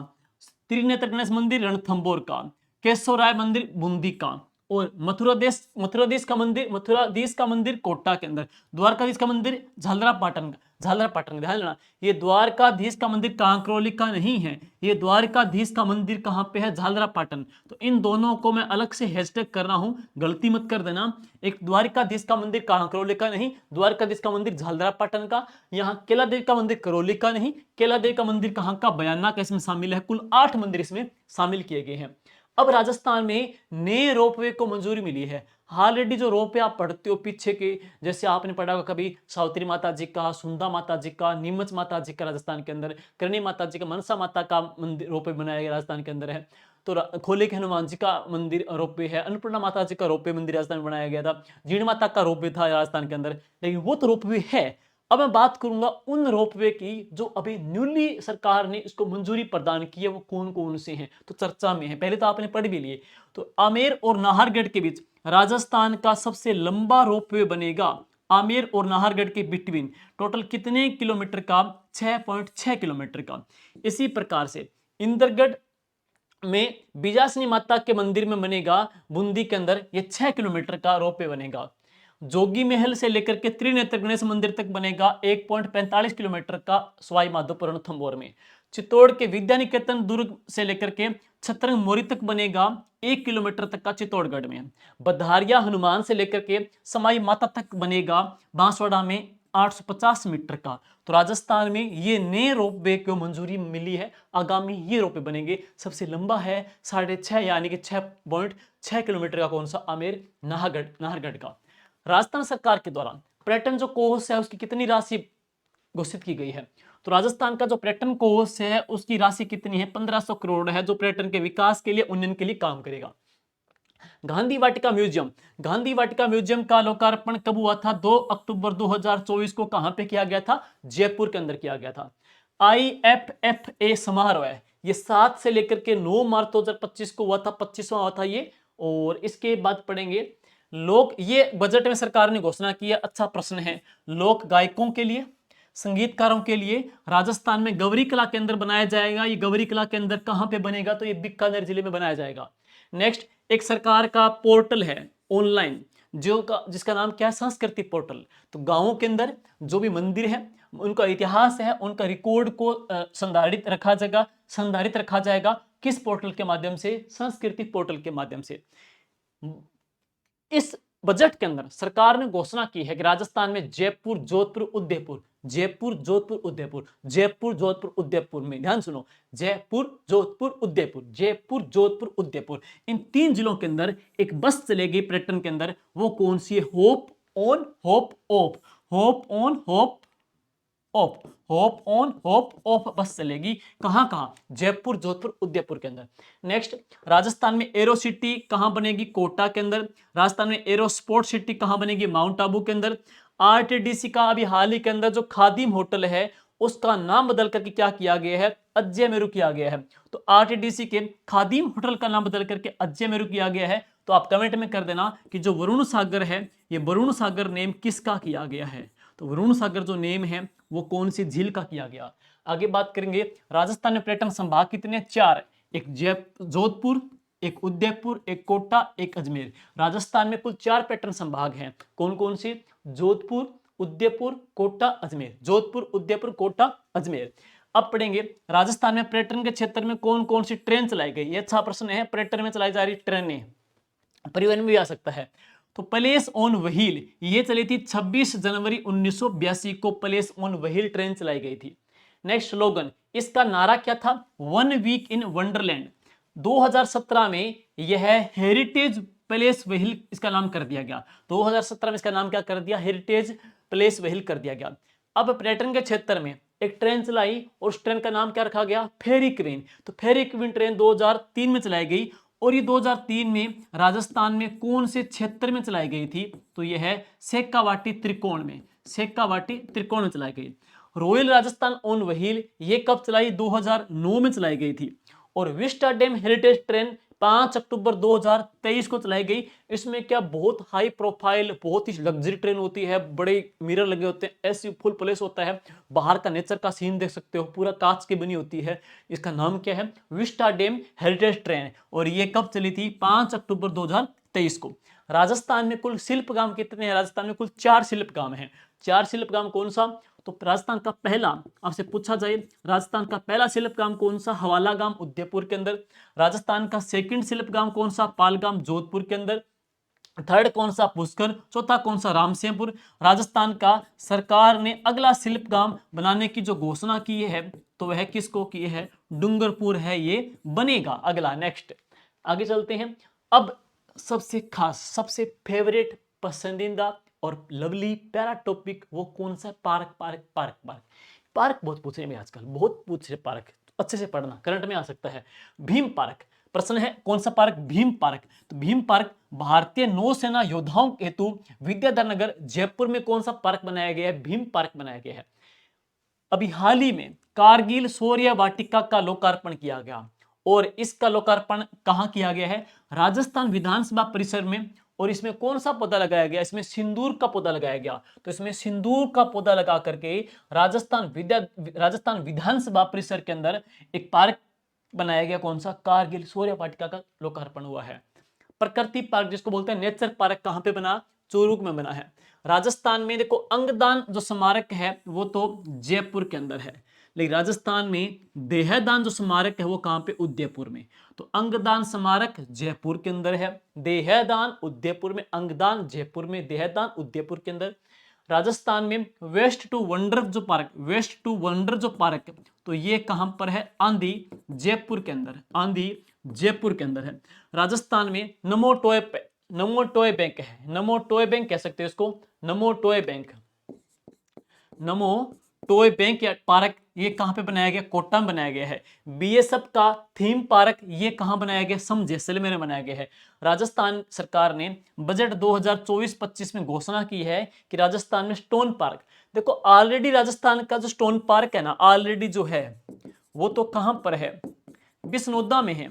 [SPEAKER 1] त्रिनेत्र गणेश मंदिर रणथंभौर का, केशव राय मंदिर बूंदी का, और मथुराधीश का मंदिर कोटा के अंदर, द्वारकाधीश का मंदिर झालरापाटन ध्यान देना, ये द्वारकाधीश का मंदिर कांकरोली का नहीं है, ये द्वारकाधीश का मंदिर कहां पे है? झालरापाटन। तो इन दोनों को मैं अलग से हैशटैग कर रहा हूं, गलती मत कर देना। एक द्वारकाधीश का मंदिर कांकरोली का नहीं, द्वारकाधीश का मंदिर झालरापाटन का। यहाँ केला देवी का मंदिर करौली का नहीं, केला देवी का मंदिर कहां का? बयाना का इसमें शामिल है। कुल 8 मंदिर इसमें शामिल किए गए हैं। अब राजस्थान में नए रोपवे को मंजूरी मिली है। ऑलरेडी जो रोपवे आप पढ़ते हो पीछे के, जैसे आपने पढ़ा होगा कभी सावित्री माता जी का, सुंदा माता जी का, नीमच माता जी का राजस्थान के अंदर, करणी माता जी का, मनसा माता का मंदिर रोपवे बनाया गया राजस्थान के अंदर है। तो खोले के हनुमान जी का मंदिर रोपवे है, अन्नपूर्णा माता जी का रोपवे मंदिर राजस्थान में बनाया गया था, जीण माता का रोपवे था राजस्थान के अंदर, लेकिन वो तो रोपवे है। अब मैं बात करूंगा उन रोपवे की जो अभी न्यूली सरकार ने इसको मंजूरी प्रदान की है, वो कौन कौन से हैं, तो चर्चा में है। पहले तो आपने पढ़ भी लिए। तो आमेर और नाहरगढ़ के बीच राजस्थान का सबसे लंबा रोपवे बनेगा, आमेर और नाहरगढ़ के बिटवीन। टोटल कितने किलोमीटर का? 6.6 किलोमीटर का। इसी प्रकार से इंद्रगढ़ में बीजासनी माता के मंदिर में बनेगा, बूंदी के अंदर, ये 6 किलोमीटर का रोपवे बनेगा। जोगी महल से लेकर के त्रिनेत्र गणेश मंदिर तक बनेगा 1.45 किलोमीटर का, सवाई माधोपुर रणथंभौर में। चित्तौड़ के विद्या निकेतन दुर्ग से लेकर के छतरंग मोरी तक बनेगा 1 किलोमीटर तक का, चित्तौड़गढ़ में। बधारिया हनुमान से लेकर के समाई माता तक बनेगा बांसवाड़ा में 850 मीटर का। तो राजस्थान में ये नए रोपवे को मंजूरी मिली है, आगामी ये रोपवे बनेंगे। सबसे लंबा है 6.5 यानी कि 6.6 किलोमीटर का। कौन सा? आमेर नाहरगढ़ का। राजस्थान सरकार के द्वारा पर्यटन जो कोष है उसकी कितनी राशि घोषित की गई है? तो राजस्थान का जो पर्यटन कोष है उसकी राशि कितनी है? 1500 करोड़ है, जो पर्यटन के विकास के लिए, उन्नयन के लिए काम करेगा। गांधी वाटिका म्यूजियम, गांधी वाटिका म्यूजियम का लोकार्पण कब हुआ था? 2 अक्टूबर 2024 को। कहां पे किया गया था? जयपुर के अंदर किया गया था। IFFA समारोह है, ये 7 से लेकर के 9 मार्च 2025 को हुआ था, 25वां हुआ था ये। और इसके बाद पढ़ेंगे लोक, ये बजट में सरकार ने घोषणा की है। अच्छा प्रश्न है। लोक गायकों के लिए, संगीतकारों के लिए राजस्थान में गौरी कला केंद्र बनाया जाएगा। ये गौरी कला केंद्र कहां पे बनेगा? तो ये बीकानेर जिले में बनाया जाएगा। नेक्स्ट, एक सरकार का पोर्टल है ऑनलाइन जिसका नाम क्या है? संस्कृति पोर्टल। तो गांवों के अंदर जो भी मंदिर है, उनका इतिहास है, उनका रिकॉर्ड को संधारित रखा जाएगा। किस पोर्टल के माध्यम से? संस्कृति पोर्टल के माध्यम से। इस बजट के अंदर सरकार ने घोषणा की है कि राजस्थान में जयपुर, जोधपुर, उदयपुर, जयपुर, जोधपुर, उदयपुर, जयपुर, जोधपुर, उदयपुर में, ध्यान सुनो, जयपुर, जोधपुर, उदयपुर, जयपुर, जोधपुर, उदयपुर, इन 3 जिलों के अंदर एक बस चलेगी पर्यटन के अंदर। वो कौन सी है? Hope on hope of, hope on hope of, hope on hope of बस चलेगी। कहां कहां? जयपुर, जोधपुर, उदयपुर के अंदर। नेक्स्ट, राजस्थान में एरो सिटी कहां बनेगी? कोटा के अंदर। राजस्थान में एरो स्पोर्ट सिटी कहां बनेगी? माउंट आबू के अंदर। RTDC का अभी हाल ही के अंदर जो खादिम होटल है उसका नाम बदल करके क्या किया गया है? अजय मेरू किया गया है। तो RTDC के खादिम होटल का नाम बदल करके अजय मेरू किया गया है। तो आप कमेंट में कर देना कि जो वरुण सागर है, ये वरुण सागर नेम किसका किया गया है? तो वरुण सागर जो नेम है वो कौन सी झील का किया गया? आगे बात करेंगे, राजस्थान में पर्यटन संभाग कितने? 4। एक जोधपुर, एक उदयपुर, एक कोटा, एक अजमेर। राजस्थान में कुल 4 पर्यटन संभाग हैं। कौन कौन से? जोधपुर, उदयपुर, कोटा, अजमेर। जोधपुर, उदयपुर, कोटा, अजमेर। अब पढ़ेंगे राजस्थान में पर्यटन के क्षेत्र में कौन कौन सी ट्रेन चलाई गई। ये अच्छा प्रश्न है। पर्यटन में चलाई जा रही ट्रेनें, परिवहन में भी आ सकता है। तो प्लेस ऑन व्हील ये चली थी 26 जनवरी 1982 को, प्लेस ऑन व्हील ट्रेन चलाई गई थी। नेक्स्ट स्लोगन, इसका नारा क्या था? 1 वीक इन वंडरलैंड। 2017 में यह हेरिटेज प्लेस व्हील इसका नाम कर दिया गया। 2017 में इसका नाम क्या कर दिया? हेरिटेज प्लेस व्हील कर दिया गया। अब पर्यटन के क्षेत्र में एक ट्रेन चलाई और उस ट्रेन का नाम क्या रखा गया? फेरी क्वीन। तो फेरी क्वीन ट्रेन 2003 में चलाई गई। और ये 2003 में राजस्थान में कौन से क्षेत्र में चलाई गई थी? तो यह है शेखावाटी त्रिकोण में, शेखावाटी त्रिकोण में चलाई गई। रॉयल राजस्थान ऑन व्हील ये कब चलाई? 2009 में चलाई गई थी। और विस्टा डैम हेरिटेज ट्रेन 5 अक्टूबर 2023 को चलाई गई। इसमें क्या बहुत हाई प्रोफाइल, बहुत ही लग्जरी ट्रेन होती है, बड़े मिरर लगे होते हैं, ऐसी फुल प्लेस होता है, बाहर का नेचर का सीन देख सकते हो, पूरा कांच की बनी होती है। इसका नाम क्या है? Vista dam heritage train. और ये कब चली थी? 5 अक्टूबर 2023 को। राजस्थान में कुल शिल्पग्राम कितने हैं? राजस्थान में कुल 4 शिल्पग्राम हैं। 4 शिल्पग्राम कौन सा? तो राजस्थान का पहला, आपसे पूछा जाए राजस्थान का पहला शिल्पग्राम कौन सा? हवालागाम उदयपुर के अंदर। राजस्थान का सेकंड शिल्पग्राम कौन सा? पालगाम जोधपुर के अंदर। थर्ड कौन सा? पुष्कर। चौथा कौन सा? रामसिंहपुर। राजस्थान का सरकार ने अगला शिल्पग्राम बनाने की जो घोषणा की है तो वह किसको की है? डूंगरपुर है ये बनेगा अगला। नेक्स्ट आगे चलते हैं। अब सबसे खास, सबसे फेवरेट, पसंदीदा और लवली प्यारा टॉपिक वो कौन सा? Park park park park park बहुत पूछ रहे हैं आजकल, बहुत पूछ रहे पार्क, अच्छे से पढ़ना, करंट में आ सकता है। भीम पार्क प्रश्न है, कौन सा पार्क? भीम पार्क। तो भीम पार्क भारतीय नौसेना योद्धाओं हेतु विद्याधर नगर जयपुर में कौन सा पार्क बनाया गया है? भीम पार्क बनाया गया है। अभी हाल ही में कारगिल शौर्य वाटिका का लोकार्पण किया गया और इसका लोकार्पण कहां किया गया है? राजस्थान विधानसभा परिसर में। और इसमें कौन सा पौधा लगाया गया? इसमें सिंदूर का पौधा लगाया गया। तो इसमें सिंदूर का पौधा लगा करके राजस्थान विधानसभा परिसर के अंदर एक पार्क बनाया गया। कौन सा? कारगिल शौर्य वाटिका का लोकार्पण हुआ है। प्रकृति पार्क जिसको बोलते हैं नेचर पार्क कहां पे बना? चोरुक में बना है। राजस्थान में देखो अंगदान जो स्मारक है वो तो जयपुर के अंदर है, लेकिन राजस्थान में देहदान जो स्मारक है वो कहां पे? उदयपुर में। तो अंगदान स्मारक जयपुर के अंदर है, देहदान उदयपुर में, अंगदान जयपुर में, देहदान उदयपुर के अंदर। राजस्थान में वेस्ट टू वंडर जो पार्क तो ये कहां पर है? आंधी जयपुर के अंदर, आंधी जयपुर के अंदर है। राजस्थान में नमो टॉय बैंक है, नमो टॉय बैंक कह सकते हैं इसको, नमो टॉय बैंक, नमो टॉय बैंक या पार्क ये कहां पे बनाया गया? कोटा में बनाया गया है। बीएसएफ का थीम पार्क ये कहां बनाया गया? सम जैसलमेर में बनाया गया है। राजस्थान सरकार ने बजट 2024-25 में घोषणा की है कि राजस्थान में स्टोन पार्क, देखो ऑलरेडी राजस्थान का जो स्टोन पार्क है ना, ऑलरेडी जो है वो तो कहां पर है? बिस्नोदा में है।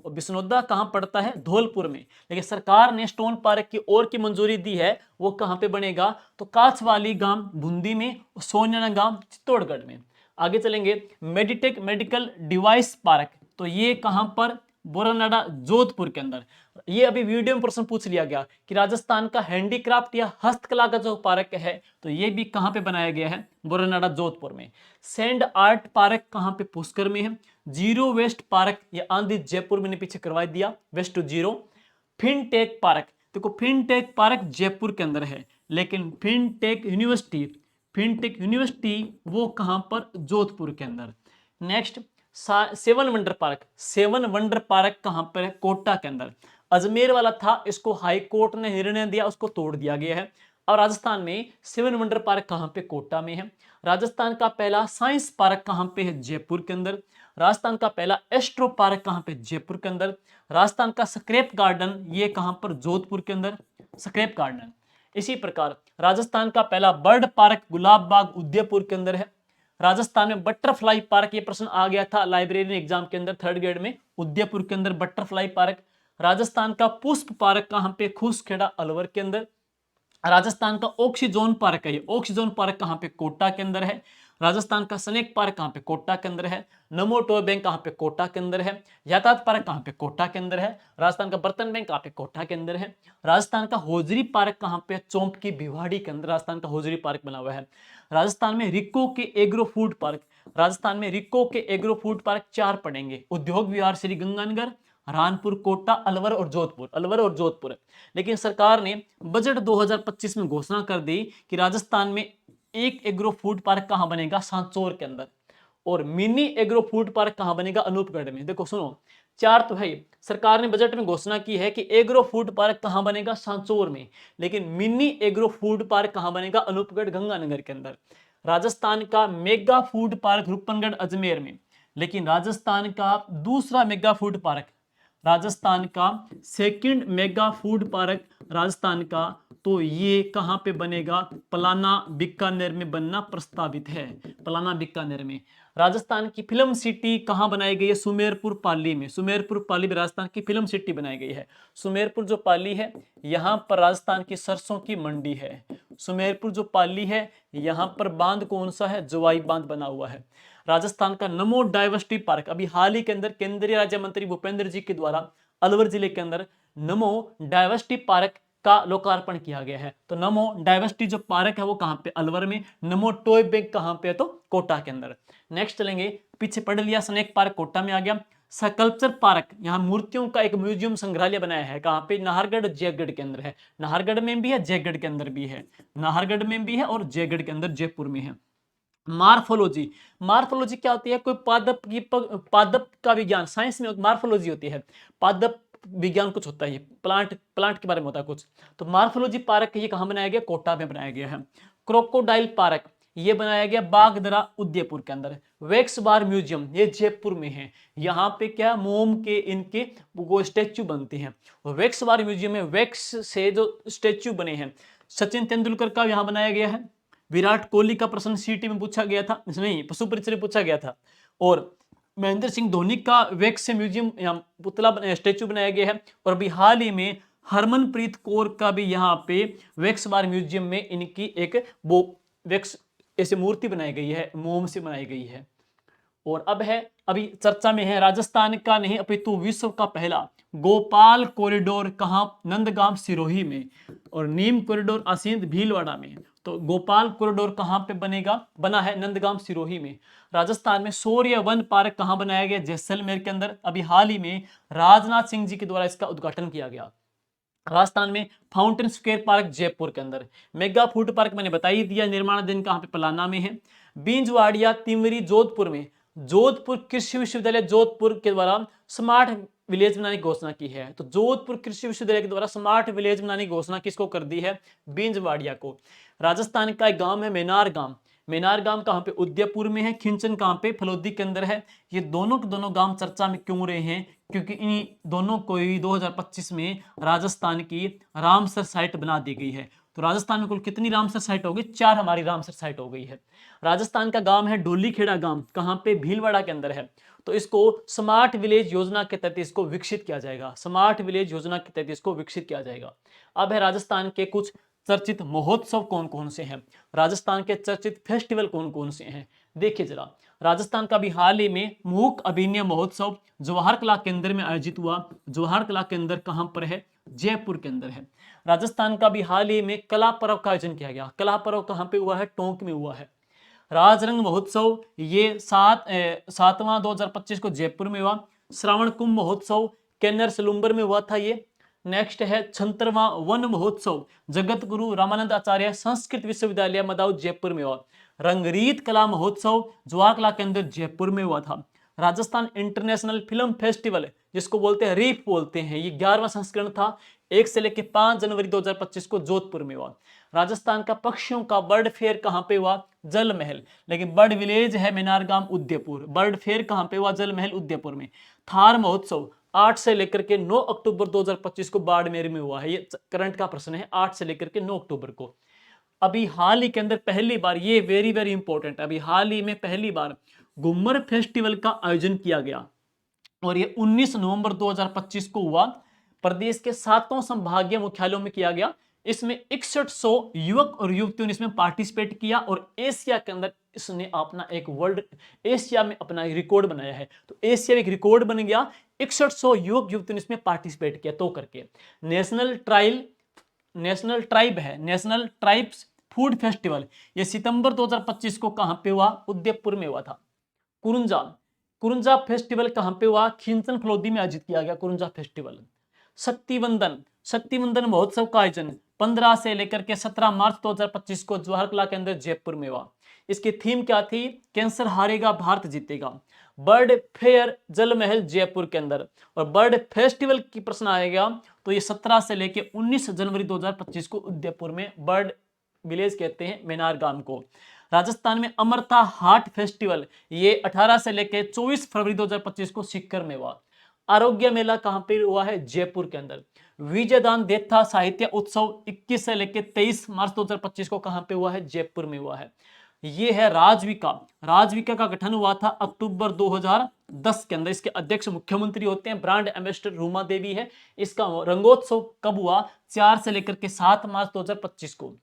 [SPEAKER 1] और बिस्नोदा कहां पड़ता है? धौलपुर में। लेकिन सरकार ने स्टोन पार्क की और की मंजूरी दी है, वो कहां पे बनेगा? तो काछवाली गांव बूंदी में और सोनियाना गांव चित्तौड़गढ़ में। आगे चलेंगे, मेडिटेक मेडिकल डिवाइस पार्क, तो ये कहां पर? बोरानाडा जोधपुर के अंदर। ये अभी वीडियो में प्रश्न पूछ लिया गया कि राजस्थान का हैंडीक्राफ्ट या हस्तकला का जो पार्क है तो ये भी कहां पे बनाया गया है? बोरानाडा जोधपुर में। सैंड आर्ट पार्क कहां पे? पुष्कर में है। जीरो वेस्ट पार्क ये आंधी जयपुर में ने पीछे करवा दिया, waste to zero. Fintech park, देखो फिनटेक पार्क जयपुर के अंदर है, लेकिन फिनटेक यूनिवर्सिटी वो कहां पर? जोधपुर के अंदर। नेक्स्ट, सेवन वंडर पार्क कहां पर है? कोटा के अंदर। अजमेर वाला था, इसको हाई कोर्ट ने निर्णय दिया, उसको तोड़ दिया गया है। और राजस्थान में सेवन वंडर पार्क कहां पे? कोटा में है। राजस्थान का पहला साइंस पार्क कहां पे है? जयपुर के अंदर। राजस्थान का पहला एस्ट्रो पार्क कहां पे? जयपुर के अंदर। राजस्थान का स्क्रैप गार्डन ये कहां पर? जोधपुर के अंदर, स्क्रैप गार्डन। इसी प्रकार राजस्थान का पहला बर्ड पार्क गुलाब बाग उदयपुर के अंदर है। राजस्थान में बटरफ्लाई पार्क, ये प्रश्न आ गया था लाइब्रेरी एग्जाम के अंदर 3rd ग्रेड में, उदयपुर के अंदर बटरफ्लाई पार्क। राजस्थान का पुष्प पार्क कहां पे? खूसखेड़ा अलवर के अंदर। राजस्थान का ऑक्सीजोन पार्क है, ऑक्सीजोन पार्क कहां पे? कोटा के अंदर है। राजस्थान का स्नेक पार्क कहां पे? कोटा के अंदर है। नमो टॉय बैंक कहां पे? कोटा के अंदर है। यातायात पार्क कहां पे? कोटा के अंदर है। राजस्थान का बर्तन बैंक कहां पे? कोटा के अंदर है। राजस्थान का होजरी पार्क कहां पे? चौंप की भिवाड़ी के अंदर राजस्थान का होजरी पार्क बना हुआ है। राजस्थान में रिको के एग्रो फूड पार्क, राजस्थान में रिको के एग्रो फूड पार्क 4 पड़ेंगे, उद्योग विहार श्री गंगानगर, रानपुर, कोटा, अलवर और जोधपुर। लेकिन सरकार ने बजट 2025 में घोषणा कर दी कि राजस्थान में एक एग्रो फूड पार्क कहां बनेगा? सांचौर के अंदर। और मिनी एग्रो फूड पार्क कहां बनेगा? अनूपगढ़ में। देखो सुनो, 4 तो है, सरकार ने बजट में घोषणा की है कि एग्रो फूड पार्क कहां बनेगा? सांचौर में। लेकिन मिनी एग्रो फूड पार्क कहां बनेगा? अनूपगढ़ गंगानगर के अंदर। राजस्थान का mega food park Rupnagarh Ajmer में। लेकिन राजस्थान का दूसरा मेगा फूड पार्क, राजस्थान का second mega food park Rajasthan का, तो ये कहां पे बनेगा? पलाना बीकानेर में बनना प्रस्तावित है, पलाना बीकानेर में। राजस्थान की फिल्म सिटी कहां बनाई गई है? सुमेरपुर पाली में, सुमेरपुर पाली में राजस्थान की फिल्म सिटी बनाई गई है। सुमेरपुर जो पाली है यहां पर राजस्थान की सरसों की मंडी है। सुमेरपुर जो पाली है यहां पर बांध कौन सा है? जवाई बांध बना हुआ है। राजस्थान का नमो डायवर्सिटी पार्क अभी हाल ही के अंदर केंद्रीय राज्य मंत्री भूपेंद्र जी के द्वारा अलवर जिले के अंदर नमो डायवर्सिटी पार्क का लोकार्पण किया गया है। तो नमो डायवर्सिटी जो पार्क है वो कहां पे? अलवर में। नमो टॉय बैंक कहां पे है? तो कोटा के अंदर। नेक्स्ट चलेंगे, पीछे पढ़ लिया, स्नेक पार्क कोटा में आ गया। स्कल्पचर पार्क, यहाँ मूर्तियों का एक म्यूजियम संग्रहालय बनाया है, कहां पे? नाहरगढ़ जयगढ़ के अंदर है। नाहरगढ़ में भी है, जयगढ़ के अंदर भी है, नाहरगढ़ में भी है और जयगढ़ के अंदर जयपुर में है। मार्फोलॉजी, मार्फोलॉजी क्या होती है? कोई पादप का विज्ञान, साइंस में मार्फोलॉजी होती है, पादप विज्ञान कुछ होता है, प्लांट के बारे में होता है कुछ। तो मार्फोलॉजी पार्क ये कहां बनाया गया? कोटा में बनाया गया है। क्रोकोडाइल पार्क ये बनाया गया बागदरा उदयपुर के अंदर। वैक्स बार म्यूजियम ये जयपुर में है। यहाँ पे क्या? मोम के इनके वो स्टेच्यू बनते हैं। वैक्स बार म्यूजियम में वैक्स से जो स्टेच्यू बने हैं, सचिन तेंदुलकर का यहाँ बनाया गया है। विराट कोहली का प्रश्न सीटी में पूछा गया था, नहीं पशु परीक्षा में पूछा गया था। और महेंद्र सिंह धोनी का वैक्स से म्यूजियम पुतला स्टेच्यू बनाया गया है। और अभी हाल ही में हरमनप्रीत कौर का भी यहाँ पे वैक्स बार म्यूजियम में इनकी एक वो वैक्स ऐसे मूर्ति बनाई गई है, मोम से बनाई गई है। और अब है, अभी चर्चा में है, राजस्थान का नहीं अपितु विश्व का पहला गोपाल कॉरिडोर कहां? नंदगांव सिरोही में। और नीम कॉरिडोर असिंध भीलवाड़ा में। तो गोपाल कॉरिडोर कहां पे बनेगा? बना है नंदगांव सिरोही में। राजस्थान में शौर्य वन पार्क कहां बनाया गया? जैसलमेर के अंदर। अभी हाल ही में राजनाथ सिंह जी के द्वारा इसका उद्घाटन किया गया। राजस्थान में फाउंटेन स्क्वायर पार्क जयपुर के अंदर। मेगा फूड पार्क मैंने बता ही दिया, निर्माणाधीन कहाँ पे, पलाना में है। बींजवाड़िया तिमरी जोधपुर में, जोधपुर कृषि विश्वविद्यालय जोधपुर के द्वारा स्मार्ट विलेज बनाने की घोषणा की है। तो जोधपुर कृषि विश्वविद्यालय के द्वारा स्मार्ट विलेज बनाने की घोषणा किसको कर दी है? बींजवाड़िया को। राजस्थान का एक गांव है मेनार गांव, मेनार गांव कहाँ पे? उदयपुर में है। खिंचन कहाँ पे? फलोदी के अंदर है। ये दोनों के दोनों गांव चर्चा में क्यों रहे हैं? क्योंकि इन दोनों को ही 2025 में राजस्थान की रामसर साइट बना दी गई है। तो राजस्थान में कुल कितनी रामसर साइट होगी? 4 हमारी रामसर साइट हो गई है। राजस्थान का गांव है डोलीखेड़ा गांव, कहाँ पे? भीलवाड़ा के अंदर है। तो इसको स्मार्ट विलेज योजना के तहत इसको विकसित किया जाएगा, स्मार्ट विलेज योजना के तहत इसको विकसित किया जाएगा। अब है राजस्थान के कुछ चर्चित महोत्सव कौन कौन से हैं, राजस्थान के चर्चित फेस्टिवल कौन कौन से हैं। देखिए जरा, राजस्थान का भी हाल ही में मूक अभिनय महोत्सव जवाहर कला केंद्र में आयोजित हुआ। जवाहर कला केंद्र कहां पर है? जयपुर के अंदर है। राजस्थान का भी हाल ही में कला पर्व का आयोजन किया गया। कला पर्व कहां पे हुआ है? टोंक में हुआ है। राजरंग महोत्सव ये 7वां 2025 को जयपुर में हुआ। श्रावण कुंभ महोत्सव केन्नर सलूम्बर में हुआ था ये। नेक्स्ट है 76वां वन महोत्सव जगत गुरु रामानंद आचार्य संस्कृत विश्वविद्यालय मदाउ जयपुर में हुआ। रंगरीत कला महोत्सव जवाहर कला केंद्र जयपुर में हुआ था। राजस्थान इंटरनेशनल फिल्म फेस्टिवल जिसको बोलते हैं रीफ बोलते हैं, ये 11वां संस्करण था। 1 से लेकर 5 जनवरी 2025 को जोधपुर में हुआ। राजस्थान का पक्षियों का बर्ड फेयर कहां पे हुआ? जल महल। लेकिन बर्ड विलेज है मेनारगाम उदयपुर, बर्ड फेयर कहां पे हुआ? जल महल उदयपुर में। थार महोत्सव 8 से लेकर के 9 अक्टूबर 2025 को बाड़मेर में हुआ है। ये करंट का प्रश्न है, 8 से लेकर के 9 अक्टूबर को। अभी हाल ही के अंदर पहली बार, ये वेरी वेरी इंपॉर्टेंट, अभी हाल ही में पहली बार घूमर फेस्टिवल का आयोजन किया गया और ये 19 नवंबर 2025 को हुआ। प्रदेश के 7 संभागीय मुख्यालयों में किया गया। इसमें 6100 युवक और युवतियों ने इसमें पार्टिसिपेट किया और एशिया के अंदर इसने अपना एक वर्ल्ड, एशिया में अपना एक रिकॉर्ड बनाया है। तो एशिया में एक रिकॉर्ड बन गया, 6100 युवक युवतियों ने इसमें पार्टिसिपेट किया तो करके। नेशनल ट्राइब है, नेशनल ट्राइब्स फूड फेस्टिवल, ये सितंबर 2025 को कहां पे हुआ? उदयपुर में हुआ था। कुरुंजा फेस्टिवल कहां पे हुआ? खिंचन फलोदी में आयोजित किया गया कुरुंजा फेस्टिवल। शक्तिवंदन महोत्सव का आयोजन 15 से लेकर के 17 मार्च 2025 को जवाहर कला केंद्र जयपुर में हुआ। इसकी थीम क्या थी? कैंसर हारेगा भारत जीतेगा। बर्ड फेयर जल महल जयपुर के अंदर। और बर्ड फेस्टिवल की प्रश्न आएगा तो ये 17 से लेकर 19 जनवरी 2025 को उदयपुर में, बर्ड विलेज कहते हैं मेनार गांव को। राजस्थान में अमरता हार्ट फेस्टिवल ये 18 से लेकर 24 फरवरी 2025 को सीकर में हुआ। आरोग्य मेला कहां पे हुआ है? जयपुर के अंदर। विजयदान देथा साहित्य उत्सव 21 से लेकर 23 मार्च 2025 को कहां पे हुआ है? जयपुर में हुआ है। ये है राजविका का गठन हुआ था अक्टूबर 2010 के अंदर। इसके अध्यक्ष मुख्यमंत्री होते हैं, ब्रांड एम्बेसडर रूमा देवी है। इसका रंगोत्सव कब हुआ? 4 से लेकर के 7 मार्च 2025 को।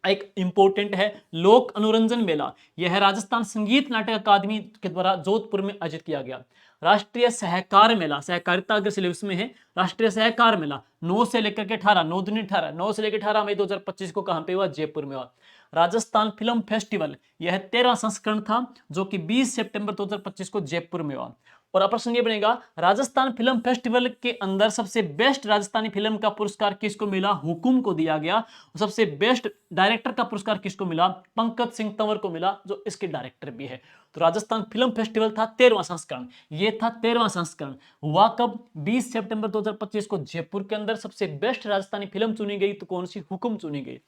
[SPEAKER 1] एक इंपॉर्टेंट है लोक अनुरंजन मेला, यह है राजस्थान संगीत नाटक अकादमी के द्वारा जोधपुर में आयोजित किया गया। राष्ट्रीय सहकार मेला, सहकारिता अगर सिलेबस में है, राष्ट्रीय सहकार मेला 9 से लेकर के 18, 9 दूनी 18, 9 से लेकर 18 मई 2025 को कहां पे हुआ? जयपुर में हुआ। राजस्थान फिल्म फेस्टिवल यह 13वां संस्करण था जो कि 20 सितंबर 2025 को जयपुर में हुआ। और प्रश्न ये बनेगा, राजस्थान फिल्म फेस्टिवल के अंदर सबसे बेस्ट राजस्थानी फिल्म का पुरस्कार किसको मिला? हुकुम को दिया गया। और सबसे बेस्ट डायरेक्टर का पुरस्कार किसको मिला? पंकज सिंह तंवर को मिला, जो इसके डायरेक्टर भी है। तो राजस्थान फिल्म फेस्टिवल था 13वां संस्करण, ये था 13वां संस्करण। हुआ कब? 20 सितंबर 2025 को जयपुर के अंदर। सबसे बेस्ट राजस्थानी फिल्म चुनी गई तो कौन सी? हुकुम चुनी गई।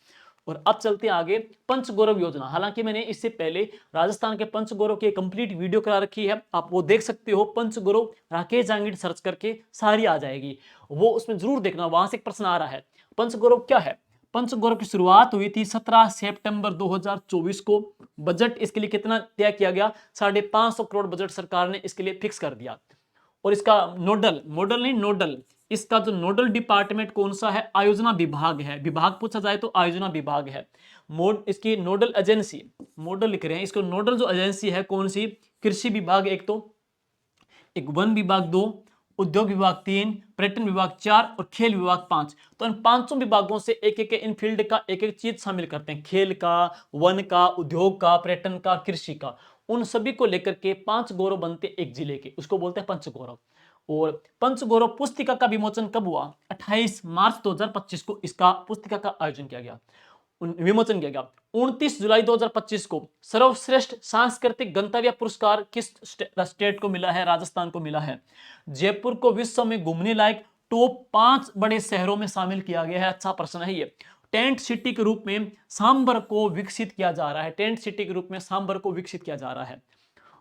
[SPEAKER 1] और अब चलते हैं आगे, पंचगौरव योजना। हालांकि मैंने इससे पहले राजस्थान के पंचगौरव की कंप्लीट वीडियो करा रखी है, आप वो देख सकते हो। पंचगौरव राकेश जांगीड़ सर्च करके सारी आ जाएगी, वो उसमें जरूर देखना, वहां से एक प्रश्न आ रहा है। पंचगौरव क्या है? पंचगौरव की शुरुआत हुई थी 17 सितंबर 2024 को। बजट इसके लिए कितना तय किया गया? 550 करोड़ बजट सरकार ने इसके लिए फिक्स कर दिया। और इसका नोडल इसका जो नोडल डिपार्टमेंट कौन सा है? आयोजना विभाग है। विभाग पूछा जाए तो आयोजना विभाग है। इसकी नोडल एजेंसी, मॉडल लिख रहे हैं इसको, नोडल जो एजेंसी है कौन सी? कृषि विभाग एक वन विभाग 2, उद्योग विभाग 3, पर्यटन विभाग 4 और खेल विभाग 5। तो इन पांचों विभागों से एक एक इन फील्ड का एक एक चीज शामिल करते हैं, खेल का, वन का, उद्योग का, पर्यटन का, कृषि का। उन सभी को लेकर के 5 गौरव बनते एक जिले के, उसको बोलते हैं पंचगौरव। और पंचगौरव पुस्तिका का विमोचन कब हुआ? 28 मार्च 2025 को इसका पुस्तिका का आयोजन किया गया, विमोचन किया गया। 29 जुलाई 2025 को सर्वश्रेष्ठ सांस्कृतिक गंतव्य पुरस्कार किस स्टेट को मिला है? राजस्थान को मिला है। जयपुर को विश्व में घूमने लायक टॉप 5 बड़े शहरों में शामिल किया गया है। अच्छा प्रश्न है ये। टेंट सिटी के रूप में सांबर को विकसित किया जा रहा है। टेंट सिटी के रूप में सांबर को विकसित किया जा रहा है।